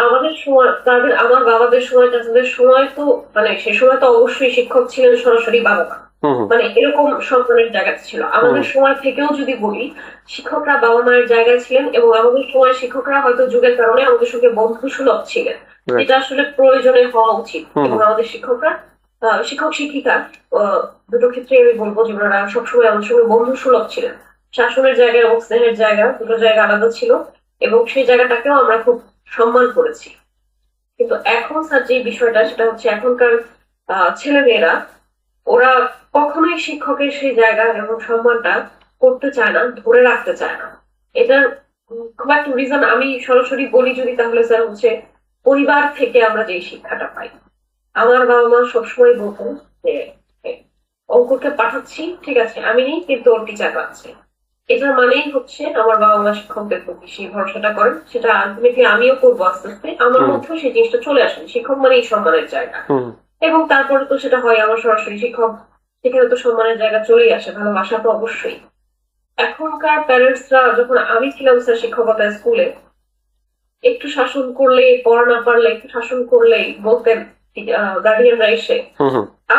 আমাদের সময়, আমার বাবাদের সময়, চাচাদের সময় তো মানে সে সময় তো অবশ্যই শিক্ষক ছিলেন সরাসরি বাবা মা, হুম, হুম, মানে এরকম সম্মানের জায়গা ছিল। আমাদের সময় থেকেও যদি বলি, শিক্ষকরা বাবা মায়ের জায়গায় ছিলেন, এবং আমাদের সময় শিক্ষকরা হয়তো যুগের কারণে আমাদের সঙ্গে বন্ধু সুলভ ছিলেন। Right. যেটা আসলে প্রয়োজনে হওয়া উচিত। হুম। এবং আমাদের শিক্ষকরা শিক্ষক শিক্ষিকা দুটো ক্ষেত্রে আমি বলবো যে ওনারা সবসময় আমার সঙ্গে বন্ধু সুলভ ছিলেন। শাসনের জায়গা এবং স্নেহের জায়গা দুটো জায়গা আলাদা ছিল, এবং সেই জায়গাটাকেও আমরা খুব সম্মান করেছি। কিন্তু এখন স্যার যে বিষয়টা সেটা হচ্ছে এখনকার ছেলেমেয়েরা ওরা কখনোই শিক্ষকের সেই জায়গা এবং সম্মানটা করতে চায় না, ধরে রাখতে চায় না। এটার খুব একটা রিজন আমি সরাসরি বলি যদি, তাহলে স্যার হচ্ছে পরিবার থেকে আমরা যে শিক্ষাটা পাই। আমার বাবা মা সবসময় বলতেন যে অঙ্ককে পাঠাচ্ছি, ঠিক আছে আমি নেই কিন্তু ওর টিচার পাচ্ছে। এটার মানেই হচ্ছে আমার বাবা মা শিক্ষকদের প্রতি সেই ভরসাটা করেন, সেটা আলটিমেটলি আমিও করবো আস্তে আস্তে। আমার মধ্যেও সেই জিনিসটা চলে আসে, শিক্ষক মানেই সম্মানের জায়গা। এবং তারপরে তো সেটা হয় আমার সরাসরি শিক্ষক, সেখানে তো সম্মানের জায়গা চলেই আসে, ভালোবাসা তো অবশ্যই। এখনকার প্যারেন্টসরা, যখন আমি ছিলাম স্যার শিক্ষকতা স্কুলে, একটু শাসন করলে, পড়া না পারলে একটু শাসন করলেই বলতেন গার্ডিয়ানরা এসে,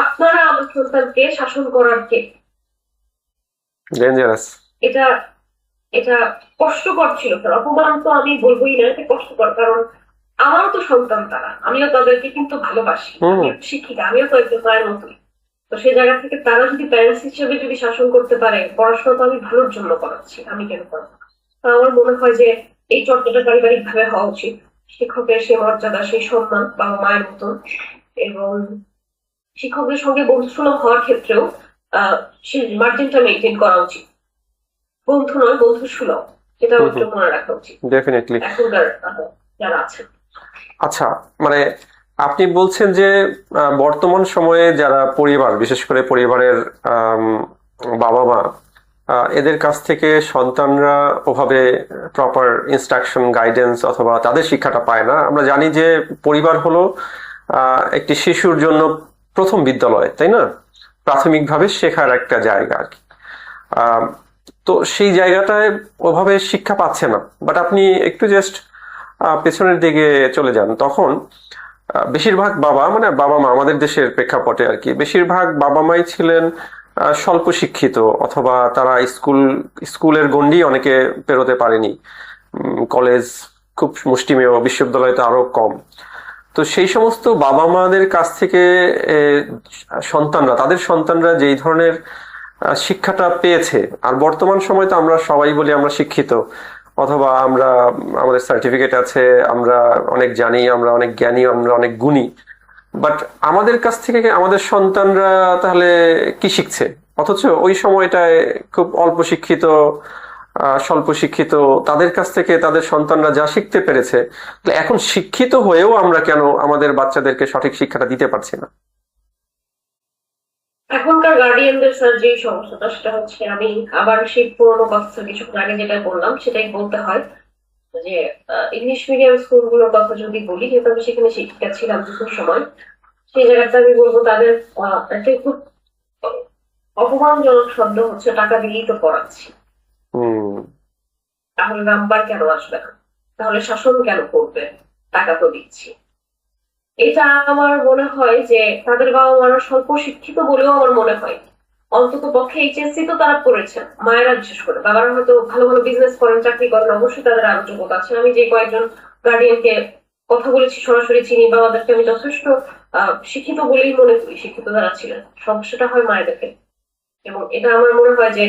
আপনারা আমার সন্তানকে শাসন করার কে? ডেঞ্জারাস। এটা এটা কষ্টকর ছিল স্যার। অপমান তো আমি বলবোই না, এটা কষ্টকর, কারণ আমারও তো সন্তান তারা, আমিও তাদেরকে কিন্তু ভালোবাসি, আমিও শিক্ষিকা, আমিও তো একজন মায়ের মতোই। তো সেই জায়গা থেকে তারা যদি প্যারেন্টস হিসেবে যদি শাসন করতে পারে, পড়াশোনা তো আমি ভালোর জন্য করাচ্ছি, আমি কেন করবো? তো আমার মনে হয় যে এই চর্চাটা পারিবারিক ভাবে হওয়া উচিত। শিক্ষকের সেই মর্যাদা, সেই সম্মান বাবা মায়ের মতন, এবং শিক্ষকদের সঙ্গে বন্ধুসুলভ হওয়ার ক্ষেত্রেও সেই মার্জিনটা মেনটেন করা উচিত। বন্ধু নয়, বন্ধু সুলভ, এটাও একটু মনে রাখা উচিত ডেফিনেটলি। এখনকার যারা আছে। আচ্ছা, মানে আপনি বলছেন যে বর্তমান সময়ে যারা পরিবার, বিশেষ করে পরিবারের বাবা মা, এদের কাছ থেকে সন্তানরা ওভাবে প্রপার ইনস্ট্রাকশন, গাইডেন্স অথবা তাদের শিক্ষাটা পায় না। আমরা জানি যে পরিবার হলো একটি শিশুর জন্য প্রথম বিদ্যালয়, তাই না? প্রাথমিকভাবে শেখার একটা জায়গা আর কি। তো সেই জায়গাটায় ওভাবে শিক্ষা পাচ্ছে না। বাট আপনি একটু জাস্ট পেছনের দিকে চলে যান, তখন বেশিরভাগ বাবা, মানে বাবা মা আমাদের দেশের প্রেক্ষাপটে আর কি, বেশিরভাগ বাবা মাই ছিলেন স্বল্প শিক্ষিত, অথবা তারা স্কুলের গণ্ডি অনেকে পেরোতে পারেনি, কলেজ খুব মুষ্টিমেয়, বিশ্ববিদ্যালয় তো আরো কম। তো সেই সমস্ত বাবা মাদের কাছ থেকে তাদের সন্তানরা যেই ধরনের শিক্ষাটা পেয়েছে, আর বর্তমান সময় তো আমরা সবাই বলি আমরা শিক্ষিত, অথবা আমাদের সার্টিফিকেট আছে, আমরা অনেক জানি, আমরা অনেক জ্ঞানী, আমরা অনেক গুণী, বাট আমাদের কাছ থেকে আমাদের সন্তানরা তাহলে কি শিখছে? অথচ ওই সময়টায় খুব অল্প শিক্ষিত, স্বল্প শিক্ষিত, তাদের কাছ থেকে তাদের সন্তানরা যা শিখতে পেরেছে, এখন শিক্ষিত হয়েও আমরা কেন আমাদের বাচ্চাদেরকে সঠিক শিক্ষাটা দিতে পারছি না? এখনকার গার্ডিয়ানদের স্যার যে সমস্যাটা, সেটা হচ্ছে আমি আবার সেই পুরোনো কথা কিছুক্ষণ আগে যেটা বললাম সেটাই বলতে হয়, যে ইংলিশ মিডিয়াম স্কুলগুলোর কথা যদি বলি, যেহেতু আমি সেখানে শিক্ষিকা ছিলাম দুটোর সময়, সেই জায়গাটা আমি বলবো তাদের একটা খুব অপমানজনক শব্দ হচ্ছে টাকা দিয়েই তো পড়াচ্ছি, তাহলে নাম্বার কেন আসবে না, তাহলে শাসন কেন করবে, টাকা তো দিচ্ছি। এটা আমার মনে হয় যে তাদের বাবা মারা স্বল্প শিক্ষিত বলেও আমার মনে হয়, অন্তত পক্ষে এইচএসসি তো তারা পড়েছেন, মায়েরা বিশেষ করে, বাবারা হয়তো ভালো ভালো বিজনেস করেন, চাকরি করেন, অবশ্যই তাদের আরো যোগ্যতা আছে। আমি যে কয়েকজন গার্ডিয়ানকে কথা বলেছি সরাসরি চিনি, বাবাদেরকে আমি যথেষ্ট শিক্ষিত বলেই মনে করি, শিক্ষিত যারা ছিলেন। সমস্যাটা হয় মায়েদেরকে, এবং এটা আমার মনে হয় যে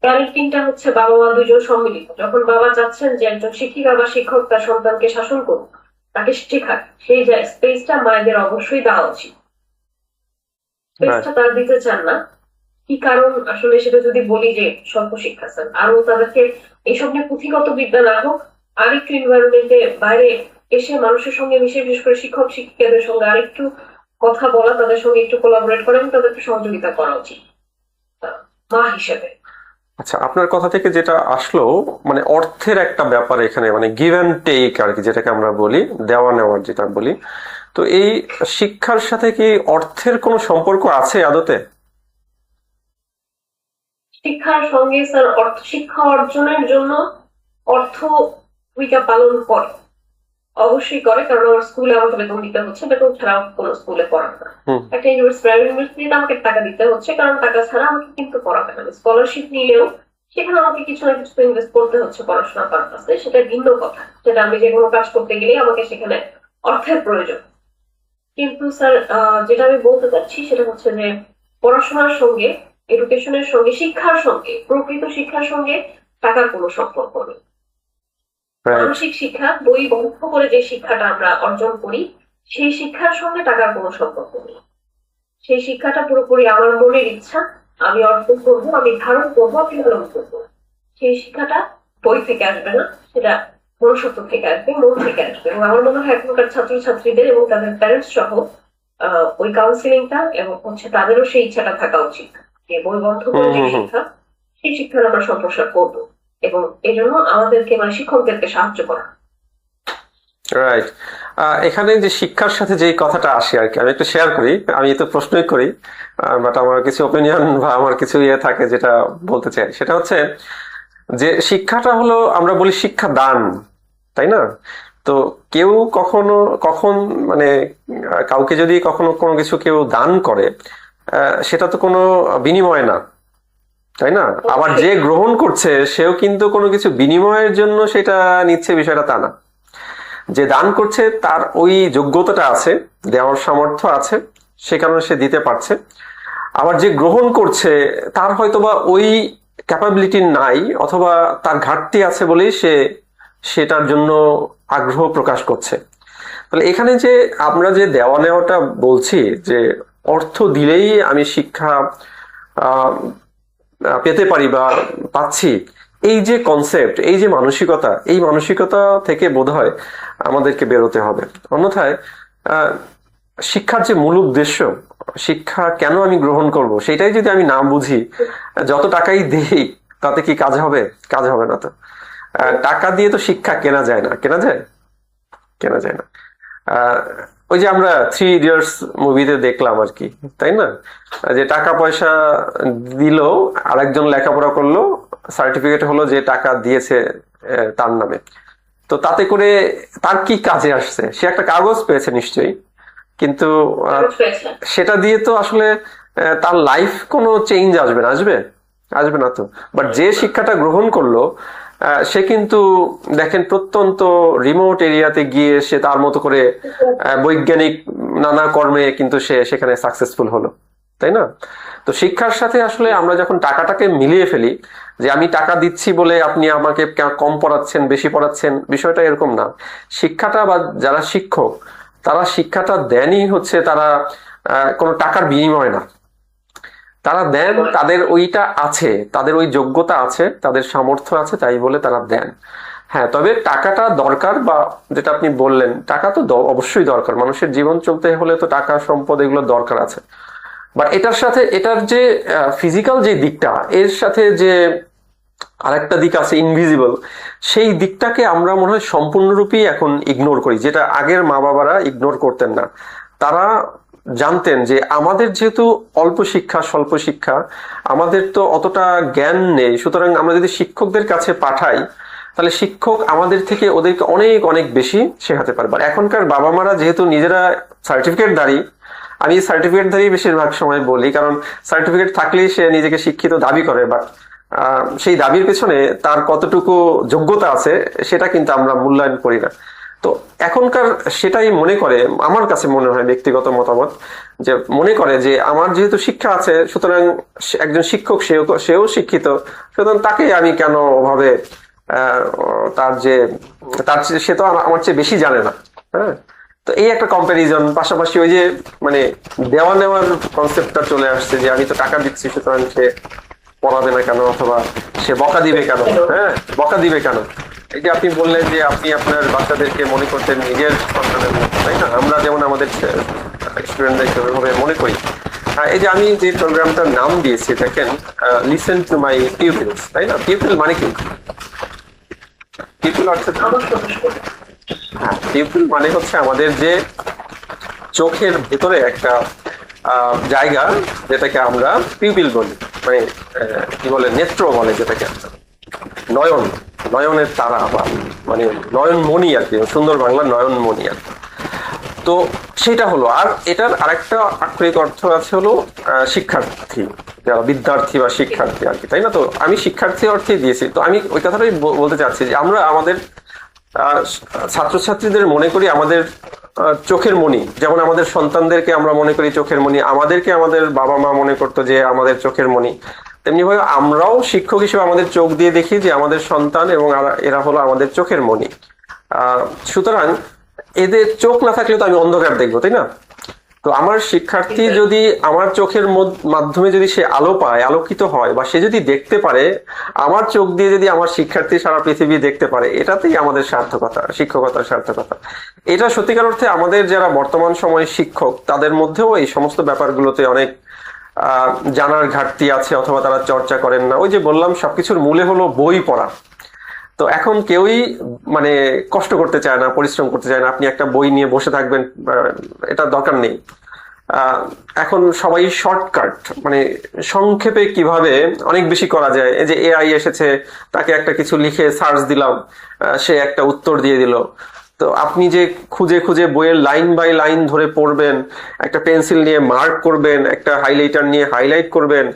প্যারেন্টিংটা হচ্ছে বাবা মা দুজন সম্মিলিত। যখন বাবা চাচ্ছেন যে একজন শিক্ষিকা বা শিক্ষক তার সন্তানকে শাসন করুক, তাকে শেখাক, সেই স্পেসটা মায়েদের অবশ্যই দেওয়া উচিত। স্পেসটা তারা দিতে চান না, কি কারণ আসলে সেটা যদি বলি যে স্বল্প শিক্ষা স্যার, আরো তাদেরকে এইসব নিয়ে পুঁথিগত বিদ্যা না হোক, আরেকটু এনভায়রনমেন্টে বাইরে এসে মানুষের সঙ্গে মিশে, বিশেষ করে শিক্ষক শিক্ষিকাদের সঙ্গে আরেকটু কথা বলা, তাদের সঙ্গে একটু কোলাবোরেট করা এবং তাদেরকে সহযোগিতা করা উচিত মা হিসেবে। আচ্ছা, আপনার কথা থেকে যেটা আসলো, মানে অর্থের একটা ব্যাপার এখানে, মানে গিভ অ্যান্ড টেক আর কি, যেটাকে আমরা বলি দেওয়া নেওয়ার যেটা বলি, তো এই শিক্ষার সাথে কি অর্থের কোনো সম্পর্ক আছে আদতে? শিক্ষার সঙ্গে স্যার শিক্ষা অর্জনের জন্য অর্থ ভূমিকা পালন করে, অবশ্যই করে, কারণ আমার স্কুলে আমাকে বেতন দিতে হচ্ছে, বেতন ছাড়া কোনো স্কুলে পড়াবে না। একটা প্রাইভেট ইউনিভার্সিটিতে আমাকে টাকা দিতে হচ্ছে, কারণ টাকা ছাড়া আমাকে কিন্তু পড়াবে না। স্কলারশিপ নিলেও সেখানে আমাকে কিছু না কিছু ইনভেস্ট করতে হচ্ছে পড়াশোনা পারপাসে, সেটা ভিন্ন কথা। সেটা আমি যে কোনো কাজ করতে গেলেই আমাকে সেখানে অর্থের প্রয়োজন। কিন্তু স্যার যেটা আমি বলতে চাচ্ছি সেটা হচ্ছে যে পড়াশোনার সঙ্গে, এডুকেশনের সঙ্গে, শিক্ষার সঙ্গে, প্রকৃত শিক্ষার সঙ্গে টাকার কোনো সম্পর্ক নেই। রাইট। মানসিক শিক্ষা, বই বন্ধ করে যে শিক্ষাটা আমরা অর্জন করি, সেই শিক্ষার সঙ্গে টাকার কোনো সম্পর্ক নেই। সেই শিক্ষাটা পুরোপুরি আমার মনের ইচ্ছা, আমি অর্জন করবো, আমি ধারণ করবো, আমি লালন করবো। সেই শিক্ষাটা বই থেকে আসবে না, সেটা মনুষ্যত্ব থেকে আসবে, মন থেকে আসবে। এবং আমার মনে হয় এখনকার ছাত্রছাত্রীদের এবং তাদের প্যারেন্টস সহ ওই কাউন্সিলিংটা এবং হচ্ছে তাদেরও সেই ইচ্ছাটা থাকা উচিত যে বই বন্ধ করে যে শিক্ষা, সেই শিক্ষার আমরা সম্প্রসার করবো এবং এই জন্য আমাদেরকে মানে শিক্ষকদেরকে সাহায্য করা। রাইট। এখানে যে শিক্ষার সাথে যে কথাটা আসে আর কি, আমি একটু শেয়ার করি, আমি তো প্রশ্নই করি, বাট আমার কিছু ওপিনিয়ন বা আমার কিছু ইয়ে থাকে যেটা বলতে চাই। সেটা হচ্ছে যে শিক্ষাটা হলো, আমরা বলি শিক্ষা দান, তাই না? তো কেউ কখন মানে কাউকে যদি কখনো কোনো কিছু কেউ দান করে, সেটা তো কোনো বিনিময় না, তাই না? আবার যে গ্রহণ করছে সেও কিন্তু কোনো কিছু বিনিময়ের জন্য সেটা নিচ্ছে, বিষয়টা তা না। যে দান করছে তার ওই যোগ্যতাটা আছে, দেওয়ার সামর্থ্য আছে, সে কারণে সে দিতে পারছে। আবার যে গ্রহণ করছে তার হয়তোবা ওই ক্যাপাবিলিটি নাই, অথবা তার ঘাটতি আছে বলেই সে সেটার জন্য আগ্রহ প্রকাশ করছে। তাহলে এখানে যে আমরা যে দেওয়া নেওয়াটা বলছি, যে অর্থ দিলেই আমি শিক্ষা পেতে পারি বা পাচ্ছি, এই যে কনসেপ্ট, এই যে মানসিকতা, এই মানসিকতা থেকে বোধহয় আমাদেরকে বেরোতে হবে। অন্যথায় শিক্ষার যে মূল উদ্দেশ্য, শিক্ষা কেন আমি গ্রহণ করব, সেটাই যদি আমি না বুঝি, যত টাকাই দিই তাতে কি কাজ হবে? কাজ হবে না তো। টাকা দিয়ে তো শিক্ষা কেনা যায় না, কেনা যায়? কেনা যায় না। ওই যে আমরা 3 Idiots মুভিতে দেখলাম আর কি, তাই না? যে টাকা পয়সা দিল, আরেকজন লেখাপড়া করলো, সার্টিফিকেট হলো যে টাকা দিয়েছে তার নামে। তো তাতে করে তার কি কাজে আসছে? সে একটা কাগজ পেয়েছে নিশ্চয়ই, কিন্তু সেটা দিয়ে তো আসলে তার লাইফ কোনো চেঞ্জ আসবে না, আসবে না তো। বাট যে শিক্ষাটা গ্রহণ করলো, সে কিন্তু দেখেন প্রত্যন্ত রিমোট এরিয়াতে গিয়ে সে তার মতো করে বৈজ্ঞানিক নানা কর্মে কিন্তু সে সেখানে সাকসেসফুল হলো, তাই না? তো শিক্ষার সাথে আসলে আমরা যখন টাকাটাকে মিলিয়ে ফেলি, যে আমি টাকা দিচ্ছি বলে আপনি আমাকে কম পড়াচ্ছেন, বেশি পড়াচ্ছেন, বিষয়টা এরকম না। শিক্ষাটা বা যারা শিক্ষক, তারা শিক্ষাটা দেনই হচ্ছে তারা কোনো টাকার বিনিময় না, তারা দেন তাদের ওইটা আছে, তাদের ওই যোগ্যতা আছে, তাদের সামর্থ্য আছে, তাই বলে তারা দেন। হ্যাঁ, তবে টাকাটা দরকার, বা যেটা আপনি বললেন, টাকা তো অবশ্যই দরকার, মানুষের জীবন চলতে হলে তো টাকা সম্পদ এগুলো দরকার আছে। বাট এটার সাথে এটার যে ফিজিক্যাল যে দিকটা, এর সাথে যে আরেকটা দিক আছে ইনভিজিবল, সেই দিকটাকে আমরা মনে হয় সম্পূর্ণরূপেই এখন ইগনোর করি, যেটা আগের মা বাবারা ইগনোর করতেন না। তারা জানতেন যে আমাদের যেহেতু অল্প শিক্ষা, স্বল্প শিক্ষা, আমাদের তো অতটা জ্ঞান নেই, সুতরাং আমরা যদি শিক্ষকদের কাছে পাঠাই, তাহলে শিক্ষক আমাদের থেকে ওদেরকে অনেক অনেক বেশি শেখাতে পারবে। আর এখনকার বাবা মারা যেহেতু নিজেরা সার্টিফিকেটধারী, আমি সার্টিফিকেটধারী বেশিরভাগ সময় বলি, কারণ সার্টিফিকেট থাকলেই সে নিজেকে শিক্ষিত দাবি করে, বাট সেই দাবির পেছনে তার কতটুকু যোগ্যতা আছে সেটা কিন্তু আমরা মূল্যায়ন করি না। তো এখনকার সেটাই মনে করে, আমার কাছে মনে হয়, ব্যক্তিগত মতামত, যে মনে করে যে আমার যেহেতু শিক্ষা আছে, সুতরাং একজন শিক্ষক সেও শিক্ষিত, সুতরাং তাকে আমি কেন ওভাবে সে তো আমার চেয়ে বেশি জানে না। হ্যাঁ, তো এই একটা কম্প্যারিজন, পাশাপাশি ওই যে মানে দেওয়া নেওয়ার কনসেপ্টটা চলে আসছে, যে আমি তো টাকা দিচ্ছি, সুতরাং সে পড়াবে না কেন, অথবা সে বকা দিবে কেন? হ্যাঁ, বকা দিবে কেন? এই যে আপনি বললেন যে আপনি আপনার বাচ্চাদেরকে মনে করতেন নিজের সন্তানের মতো, তাই না? আমরা যেমন আমাদের স্টুডেন্টদেরকে ওইভাবে মনে করি। এই যে আমি যে প্রোগ্রামটার নাম দিয়েছি, দেখেন, লিসেন টু মাই পিউপিলস, তাই না? পিউপিল মানে কি? পিউপিল অর্থাৎ, হ্যাঁ, পিউপিল মানে হচ্ছে আমাদের যে চোখের ভেতরে একটা জায়গা, যেটাকে আমরা পিউপিল বলি, মানে কি বলে, নেত্র বলে যেটাকে, নয়নের তারা, বা মানে নয়নমণি আর কি, সুন্দর বাংলা নয়নমণি আর কি। তো সেটা হলো। আর এটার আরেকটা আক্ষরিক অর্থ আছে হলো শিক্ষার্থী, যারা বিদ্যার্থী বা শিক্ষার্থী আর কি, তাই না? তো আমি শিক্ষার্থী অর্থে দিয়েছি। তো আমি ওই কথাটাই বলতে চাচ্ছি যে আমরা আমাদের ছাত্রছাত্রীদের মনে করি আমাদের চোখের মণি, যেমন আমাদের সন্তানদেরকে আমরা মনে করি চোখের মণি, আমাদেরকে আমাদের বাবা মা মনে করতো যে আমাদের চোখের মণি, তেমনি ভাবে আমরাও শিক্ষক হিসেবে আমাদের চোখ দিয়ে দেখি যে আমাদের সন্তান এবং এরা হলো আমাদের চোখের মণি। সুতরাং এদের চোখ না থাকলে তো আমি অন্ধকার দেখবো, তাই না? তো আমার শিক্ষার্থী যদি আমার চোখের মাধ্যমে যদি সে আলো পায়, আলোকিত হয়, বা সে যদি দেখতে পারে, আমার চোখ দিয়ে যদি আমার শিক্ষার্থী সারা পৃথিবী দেখতে পারে, এটাতেই আমাদের সার্থকতা, শিক্ষকতার সার্থকতা। এটা সত্যিকার অর্থে আমাদের যারা বর্তমান সময়ে শিক্ষক তাদের মধ্যেও এই সমস্ত ব্যাপারগুলোতে অনেক জানার ঘাটতি আছে, অথবা তারা চর্চা করেন না। ওই যে বললাম, সবকিছুর মূলে হলো বই পড়া। তো এখন কেউই মানে কষ্ট করতে চায় না, পরিশ্রম করতে চায় না। আপনি একটা বই নিয়ে বসে থাকবেন, এটা দরকার নেই। এখন সবাই শর্টকাট, মানে সংক্ষেপে কিভাবে অনেক বেশি করা যায়। এই যে এআই এসেছে, তাকে একটা কিছু লিখে সার্চ দিলাম, সে একটা উত্তর দিয়ে দিল। তো আপনি যে খুঁজে খুঁজে বইয়ের লাইন বাই লাইন ধরে পড়বেন, একটা পেন্সিল নিয়ে মার্ক করবেন, একটা হাইলাইটার নিয়ে হাইলাইট করবেন,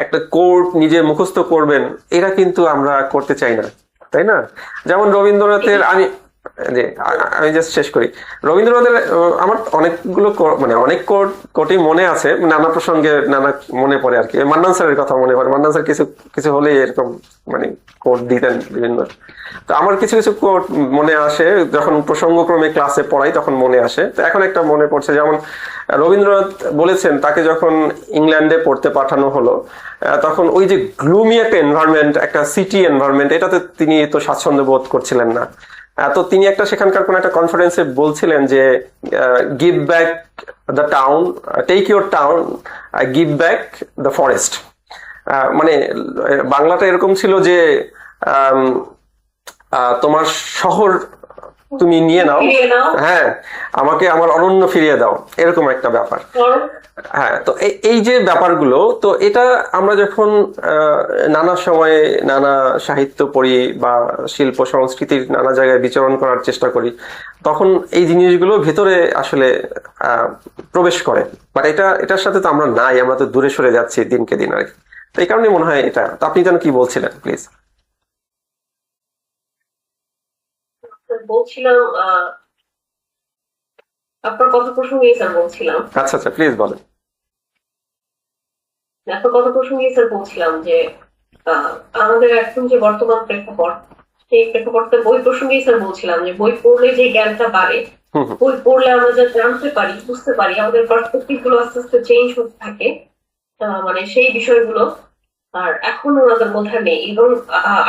একটা কোড নিজে মুখস্থ করবেন, এরা কিন্তু আমরা করতে চাই না, তাই না? যেমন রবীন্দ্রনাথের, আমি জাস্ট শেষ করি। রবীন্দ্রনাথের আমার অনেকগুলো মানে অনেক কোটই মনে আছে, নানা প্রসঙ্গে নানা মনে পড়ে আর কি। মান্নান স্যারের কথা মনে পড়ে, মান্নান স্যার কিছু কিছু হলেই এরকম মানে কোট দিতেন বিভিন্ন। তো আমার কিছু কিছু কোট মনে আসে, যখন প্রসঙ্গক্রমে ক্লাসে পড়াই তখন মনে আসে। তো এখন একটা মনে পড়ছে, যেমন রবীন্দ্রনাথ বলেছেন তাকে যখন ইংল্যান্ডে পড়তে পাঠানো হলো, তখন ওই যে গ্লুমি একটা এনভায়রনমেন্ট, একটা সিটি এনভায়রনমেন্ট, এটাতে তিনি তো স্বাচ্ছন্দ্য বোধ করছিলেন না। তো তিনি একটা সেখানকার কোন একটা কনফারেন্সে বলছিলেন যে give back the town, take your town, give back the forest. মানে বাংলাটা এরকম ছিল যে তোমার শহর তুমি নিয়ে নাও, হ্যাঁ, আমাকে আমার অরণ্য ফিরিয়ে দাও, এরকম একটা ব্যাপার। হ্যাঁ, তো এই যে ব্যাপারগুলো, তো এটা আমরা যখন নানা সময়ে নানা সাহিত্য পড়ি বা শিল্প সংস্কৃতির নানা জায়গায় বিচরণ করার চেষ্টা করি, তখন এই জিনিসগুলো ভেতরে আসলে প্রবেশ করে। বাট এটার সাথে তো আমরা নাই, আমরা তো দূরে সরে যাচ্ছি দিনকে দিন আর কি। তো এই কারণে মনে হয় এটা। তো আপনি যেন কি বলছিলেন প্লিজ? বলছিলাম আপনার কথা প্রসঙ্গে স্যার বলছিলাম। আচ্ছা আচ্ছা, প্লিজ বলেন। আপনার কথা প্রসঙ্গে স্যার বলছিলাম যে আমাদের এখন যে বর্তমান প্রেক্ষাপট, সেই প্রেক্ষাপটে বই প্রসঙ্গে স্যার বলছিলাম যে বই পড়লে যে জ্ঞানটা বাড়ে, বই পড়লে আমরা যা জানতে পারি, বুঝতে পারি, আমাদের পার্সপেক্টিভ গুলো আস্তে আস্তে চেঞ্জ হতে থাকে, মানে সেই বিষয়গুলো আর এখন ওনাদের মধ্যে নেই। এবং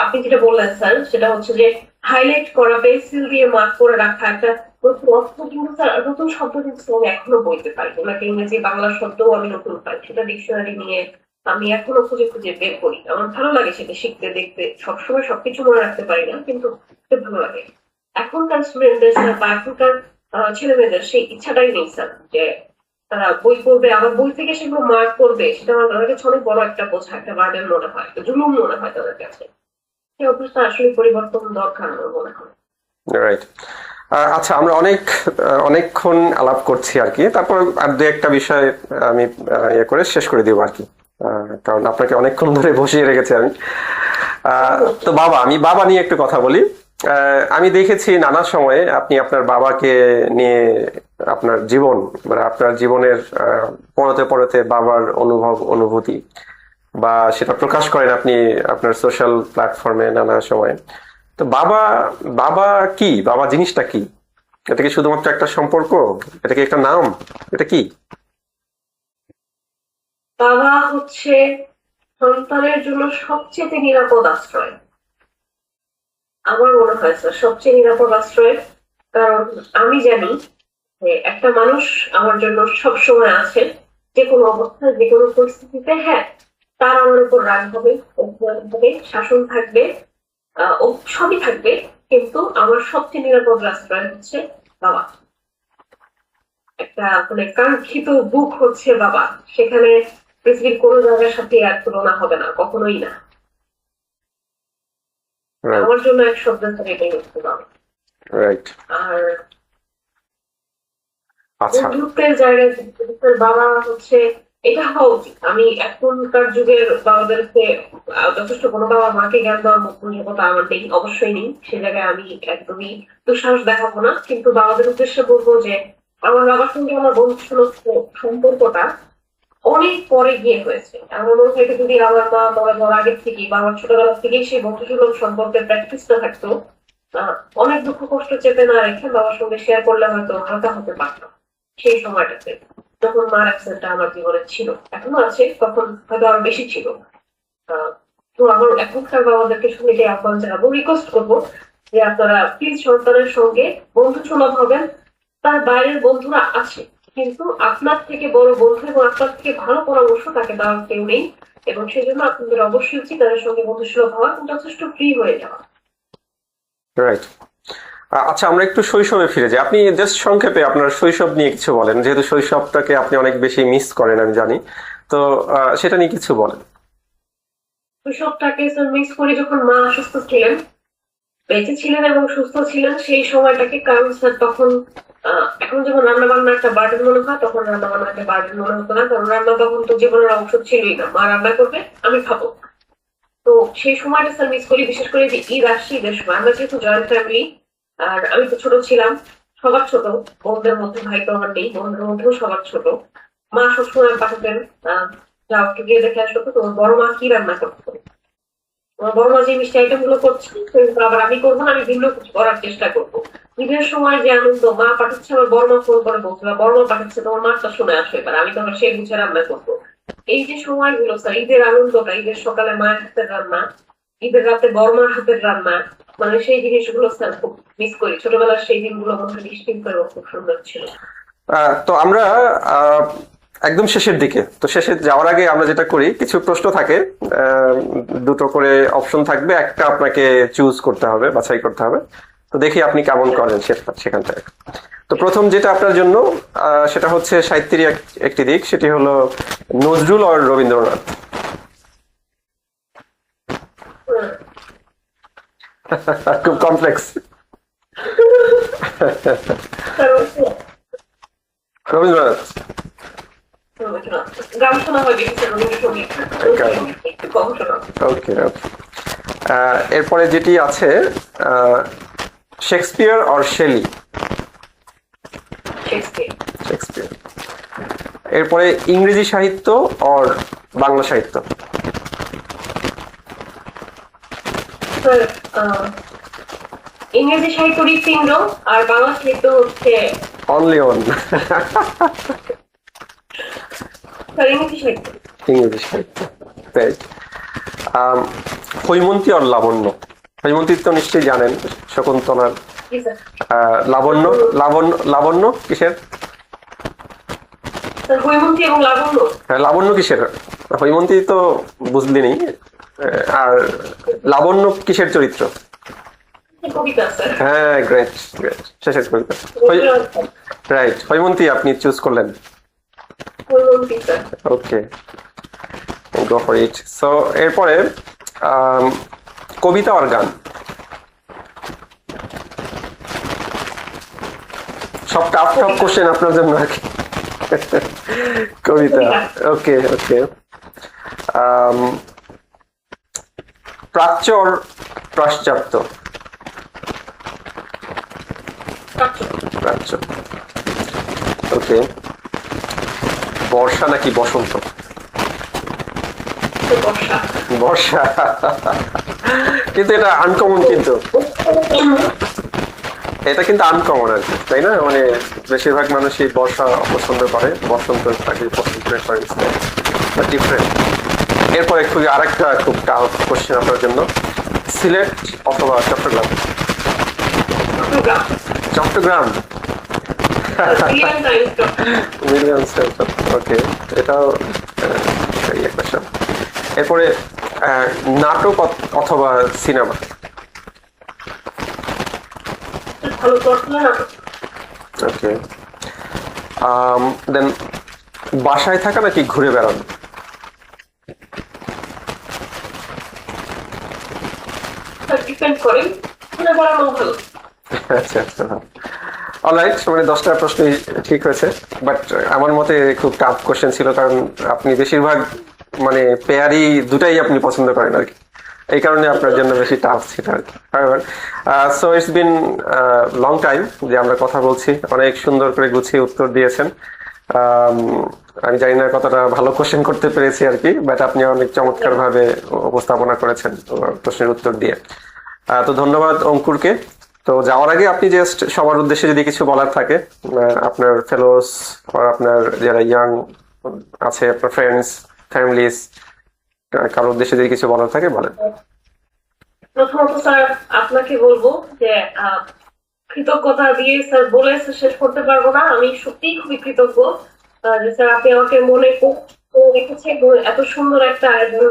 আপনি যেটা বললেন স্যার, সেটা হচ্ছে যে হাইলাইট করা, পেন্সিল দিয়ে মার্ক করে রাখা একটা নতুন অর্থ, কিন্তু স্যার নতুন শব্দ কিন্তু আমি এখনো বলতে পারি। ওনাকে ইংরেজি বাংলা শব্দও আমি নতুন পাই, সেটা ডিকশনারি নিয়ে আমি এখনো খুঁজে খুঁজে বের করি। আমার ভালো লাগে সেটা শিখতে, দেখতে। সবসময় সবকিছু মনে রাখতে পারি না, কিন্তু ভালো লাগে। এখনকার স্টুডেন্টদের স্যার বা এখনকার ছেলে মেয়েদের সেই ইচ্ছাটাই নেই স্যার, যে তারা বই পড়বে, আবার বই থেকে সেগুলো মার্ক করবে। সেটা আমার কাছে অনেক বড় একটা বোঝা, একটা বার্ডেন মনে হয়, জুলুম মনে হয় তাদের কাছে। সেই অবস্থা আসলে পরিবর্তন দরকার আমার মনে হয়। রাইট। আচ্ছা, আমরা অনেকক্ষণ আলাপ করছি আর কি, তারপর আর দু একটা বিষয় আমি ইয়ে করে শেষ করে দিব আর কি, কারণ আপনাকে অনেকক্ষণ ধরে বসিয়ে রেখেছি আমি। তো আমি বাবা নিয়ে একটু কথা বলি। আমি দেখেছি নানা সময়ে আপনি আপনার বাবাকে নিয়ে আপনার জীবন, মানে আপনার জীবনের পড়তে পড়তে বাবার অনুভূতি বা সেটা প্রকাশ করেন আপনি আপনার সোশ্যাল প্ল্যাটফর্মে নানা সময়। তো বাবা কি, বাবা জিনিসটা কি? এটা কি শুধুমাত্র একটা সম্পর্ক? এটা কি একটা নাম? এটা কি? বাবা হচ্ছে সন্তানের জন্য সবচেয়ে নিরাপদ আশ্রয়। আমার মনে হয় স্যার সবচেয়ে নিরাপদ আশ্রয়, কারণ আমি জানি যে একটা মানুষ আমার জন্য সব সময় আছে, যে কোনো অবস্থায়, যে কোনো পরিস্থিতিতে। হ্যাঁ, তার আমার উপর রাগ হবে, অভিমান হবে, শাসন থাকবে, ও সবই থাকবে, কিন্তু আমার সবচেয়ে নিরাপদ আশ্রয় হচ্ছে বাবা। একটা মানে কাঙ্ক্ষিত বুক হচ্ছে বাবা, সেখানে পৃথিবীর কোনো জায়গার সাথে আর তুলনা হবে না, কখনোই না। আমার জন্য এক শব্দ ধরে এটাই হচ্ছে বাবা। রাইট। আর আচ্ছা, বন্ধুত্বের জায়গায় বাবা হচ্ছে, এটা হওয়া উচিত। আমি এখনকার যুগের বাবাদেরকে যথেষ্ট কোনো বাবা মাকে জ্ঞান দেওয়ার মতো যোগ্যতা আমার নেই, অবশ্যই নেই। সে জায়গায় আমি একদমই দুঃসাহস দেখাবো না, কিন্তু বাবাদের উদ্দেশ্যে বলবো যে আমার বাবার সঙ্গে আমার বন্ধুসুলভ সম্পর্কটা অনেক পরে গিয়ে হয়েছে। আমার মনে হয় যদি আমার মা মারা যাওয়ার আগের থেকে বা আমার ছোটবেলা থেকেই সেই বন্ধুসুলভ সম্পর্কের প্র্যাকটিসটা থাকতো, অনেক দুঃখ কষ্ট চেপে না রেখে বাবার সঙ্গে শেয়ার করলে হয়তো হালকা হতে পারতো সেই সময়টাতে, যখন মার অ্যাবসেন্টটা আমার জীবনে ছিল। এখনো আছে, তখন হয়তো আরো বেশি ছিল। তো আমার এখনকার বাবাদেরকে শুনে আহ্বান জানাবো, রিকোয়েস্ট করবো যে আপনারা প্লিজ সন্তানের সঙ্গে বন্ধু সুলভ হবেন। তার বাইরের বন্ধুরা আছে, কিন্তু আপনার থেকে বড় বন্ধু এবং আপনার থেকে ভালো পরামর্শ তাকে দেওয়ার কেউ নেই, এবং সেই জন্য আপনাদের অবশ্যই উচিত তাদের সঙ্গে বন্ধু সুলভ হওয়া এবং যথেষ্ট ফ্রি হয়ে যাওয়া। রাইট। আচ্ছা, আমরা একটু শৈশবে ফিরে যাই। আপনি জাস্ট সংক্ষেপে আপনার শৈশব নিয়ে কিছু বলেন, যেহেতু শৈশবটাকে আপনি অনেক বেশি মিস করেন আমি জানি, তো সেটা নিয়ে কিছু বলেন। শৈশবটাকে মিস করি যখন মা অসুস্থ ছিলেন, বেঁচে ছিলেন এবং সুস্থ ছিলেন সেই সময়টাকে। কারণ স্যার তখন এখন যেমন রান্না বান্না একটা বার্ডেন মনে হয়, তখন রান্না বান্না একটা বার্ডেন মনে হতো না, কারণ রান্না তখন তো জীবনের অংশ ছিলই না। মা রান্না করবে, আমি খাবো। তো সেই সময়টা স্যার মিস করি, বিশেষ করে যে ঈদ আসছে, ঈদের সময়। আমরা যেহেতু জয়েন্ট ফ্যামিলি, আর আমি তো ছোট ছিলাম, সবার ছোট, বোনদের মধ্যে ভাই তো আমার নেই, বোনদের মধ্যেও সবার ছোট। মা সবসময় পাঠাতেন, যাও একটু গিয়ে দেখে আসো তো তোমার বড় মা কি রান্না করতো। আমার বড় মা যে মিষ্টি আইটেম গুলো করছে সেগুলো আবার আমি করবো না, আমি ভিন্ন কিছু করার চেষ্টা করবো। ঈদের সময় যে আনন্দ, মা পাঠাচ্ছে, আমার বড় মা ফোন করে বলছে বড় মা পাঠাচ্ছে, তোমার মাছটা শুনে আসো এবার, আমি তোমার সেই বুঝে রান্না করবো। এই যে সময়গুলো স্যার, ঈদের আনন্দটা, ঈদের সকালে মায়ের হাতের রান্না, ঈদের রাতে বড় মার হাতের রান্না, মানে সেই জিনিসগুলো স্যার খুব মিস করি। ছোটবেলার সেই দিনগুলো মনে হয় নিশ্চিন্ত এবং খুব সুন্দর ছিল। তো আমরা একদম শেষের দিকে, তো শেষে যাওয়ার আগে আমরা যেটা করি, কিছু প্রশ্ন থাকে, দুটো করে অপশন থাকবে, একটা আপনাকে চুজ করতে হবে, বাছাই করতে হবে। তো দেখি আপনি কেমন করেন সেখান থেকে। তো প্রথম যেটা আপনার জন্য, সেটা হচ্ছে সাহিত্যেরই একটি দিক, সেটি হলো নজরুল আর রবীন্দ্রনাথ। খুব কমপ্লেক্স। রবীন্দ্রনাথ। গান শোনা হয় বেশি রবীন্দ্রসঙ্গীত, একটু কম শোনা। ওকে ওকে। এরপরে যেটি আছে, শেক্সপিয়ার আর শেলি। শেক্সপিয়ার। এরপরে ইংরেজি সাহিত্য আর বাংলা সাহিত্য। ইংরেজি সাহিত্য হৃৎপিণ্ড, আর বাংলা সাহিত্য হচ্ছে অনলি ওয়ান। ইংরেজি সাহিত্য। ইংরেজি সাহিত্য, তাই। হৈমন্তী আর লাবণ্য। হৈমন্তী তো নিশ্চয়ই জানেন, শকুন্তলার। লাবণ্য, লাবণ্য, লাবণ্য কিসের? হৈমন্তী এবং লাবণ্য। হ্যাঁ, লাবণ্য কিসের? হৈমন্তী তো বুঝলিনি, আর লাবণ্য কিসের চরিত্র? কবিতা স্যার। হ্যাঁ, গ্রেট গ্রেট, শেষের কবিতা। রাইট, হৈমন্তী আপনি চুজ করলেন। Haimanti sir. Okay, go for it. So এরপরে কবিতা আর গান। সব টাফ টাফ কোশ্চেন আপনার জন্য আর কি। কবিতা। ওকে ওকে। প্রাচ্য আর পাশ্চাত্য। প্রাচ্য। ওকে। বর্ষা নাকি বসন্ত? বর্ষা। কিন্তু এটা আনকমন, কিন্তু এটা কিন্তু আনকমন আর কি, তাই না? মানে বেশিরভাগ মানুষই বর্ষা পছন্দ করে, বসন্ত তাকে পছন্দ করে, ডিফারেন্ট। এরপরে খুবই আরেকটা খুব টাফ কোশ্চেন আপনার জন্য, সিলেট অথবা চট্টগ্রাম? চট্টগ্রাম। ওকে, এটাও একটা। এরপরে নাটক অথবা সিনেমা? ওকে। দেন বাসায় থাকা নাকি ঘুরে বেড়ানো? আচ্ছা আচ্ছা, অলরাইট। মানে 10টা প্রশ্নই ঠিক হয়েছে, বাট আমার মতে খুব টাফ কোশ্চেন ছিল, কারণ আপনি বেশিরভাগ মানে পেয়ারি দুটাই আপনি পছন্দ করেন আর কি। এই কারণে আপনার জন্য বেশি টাফ ছিল আর কি। So it's been long time যে আমরা কথা বলছি, অনেক সুন্দর করে গুছিয়ে উত্তর দিয়েছেন। আমি জানি না কতটা ভালো কোশ্চেন করতে পেরেছি আর কি, বাট আপনি অনেক চমৎকার ভাবে উপস্থাপনা করেছেন প্রশ্নের উত্তর দিয়ে। তো ধন্যবাদ অঙ্কুরকে। তো যাওয়ার আগে আপনি জাস্ট সবার উদ্দেশ্যে যদি কিছু বলার থাকে, আপনার ফেলোস আর আপনার যারা ইয়াং আছে, আপনার ফ্রেন্ডস, ফ্যামিলিজ, কারোর উদ্দেশ্যে যদি কিছু বলার থাকে বলেন। প্রথমত স্যার আপনাকে বলবো যে কৃতজ্ঞতা দিয়ে স্যার বলে শেষ করতে পারবো না। আমি সত্যিই খুবই কৃতজ্ঞ যে স্যার আপনি আমাকে মনে রেখেছেন এবং এত সুন্দর একটা আয়োজন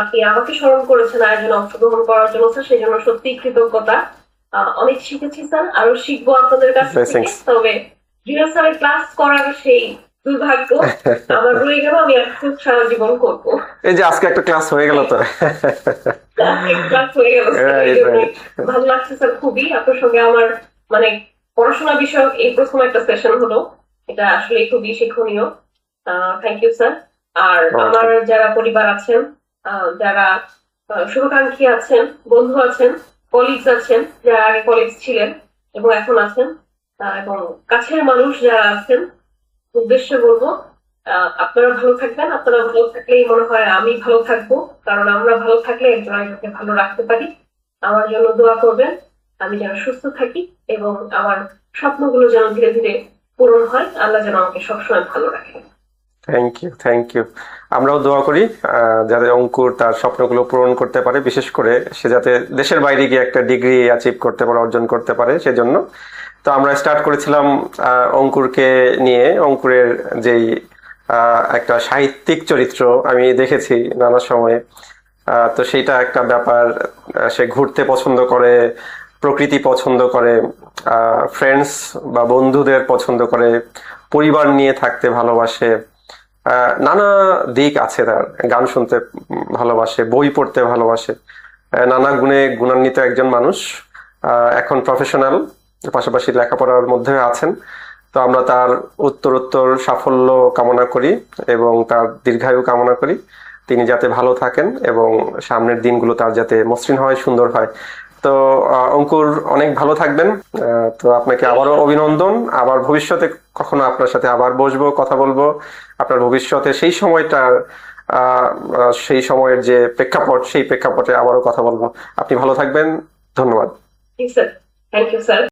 আপনি আমাকে স্মরণ করেছেন আয়োজনে অংশগ্রহণ করার জন্য স্যার, সেই জন্য সত্যিই কৃতজ্ঞতা। অনেক শিখেছি স্যার, আরো শিখবো আপনাদের কাছ থেকে। Blessings. তবে জুনিয়র স্যারের ক্লাস করার সেই দুর্ভাগ্য আমার রয়ে গেল, আমি একটু সারা জীবন করবো। এই যে আজকে একটা ক্লাস হয়ে গেল তো। ক্লাস হয়ে গেল স্যার, Right, এই জন্য right. ভালো লাগছে স্যার খুবই। আপনার সঙ্গে আমার মানে পড়াশোনা বিষয়ক এই প্রথম একটা সেশন হলো, এটা আসলে খুবই শিক্ষণীয়। Thank you sir. আর Okay. আমার যারা পরিবার আছেন, যারা শুভাকাঙ্ক্ষী আছেন, বন্ধু আছেন, কলিগস আছেন, যারা আগে কলিগস ছিলেন এবং এখন আছেন, এবং কাছের মানুষ যারা আছেন, উদ্দেশ্যে বলবো আপনারা ভালো থাকবেন। আপনারা ভালো থাকলেই মনে হয় আমি ভালো থাকবো, কারণ আমরা ভালো থাকলে একজন আরেকজনকে ভালো রাখতে পারি। আমার জন্য দোয়া করবেন, আমি যেন সুস্থ থাকি এবং আমার স্বপ্নগুলো যেন ধীরে ধীরে পূরণ হয়। আল্লাহ যেন আমাকে সবসময় ভালো রাখে। Thank you. আমরাও দোয়া করি যাতে অঙ্কুর তার স্বপ্নগুলো পূরণ করতে পারে, বিশেষ করে সে যাতে দেশের বাইরে গিয়ে একটা ডিগ্রি অ্যাচিভ করতে পারে, অর্জন করতে পারে সেজন্য। তো আমরা স্টার্ট করেছিলাম অঙ্কুরকে নিয়ে। অঙ্কুরের যেই একটা সাহিত্যিক চরিত্র আমি দেখেছি নানা সময়ে, তো সেইটা একটা ব্যাপার। সে ঘুরতে পছন্দ করে, প্রকৃতি পছন্দ করে, ফ্রেন্ডস বা বন্ধুদের পছন্দ করে, পরিবার নিয়ে থাকতে ভালোবাসে, নানা দিক আছে তার। গান শুনতে ভালোবাসে, বই পড়তে ভালোবাসে, নানা গুণে গুণান্বিত একজন মানুষ। এখন প্রফেশনাল, পাশাপাশি লেখাপড়ার মধ্যে আছেন। তো আমরা তার উত্তরোত্তর সাফল্য কামনা করি এবং তার দীর্ঘায়ু কামনা করি। তিনি যাতে ভালো থাকেন এবং সামনের দিনগুলো তার যাতে মসৃণ হয়, সুন্দর হয়। তো অঙ্কুর অনেক ভালো থাকবেন। তো আপনাকে আবারও অভিনন্দন। আবার ভবিষ্যতে কখনো আপনার সাথে আবার বসবো, কথা বলবো। আপনার ভবিষ্যতে সেই সময়টার সেই সময়ের যে প্রেক্ষাপট, সেই প্রেক্ষাপটে আবারও কথা বলবো। আপনি ভালো থাকবেন। ধন্যবাদ। Sir, thank you sir.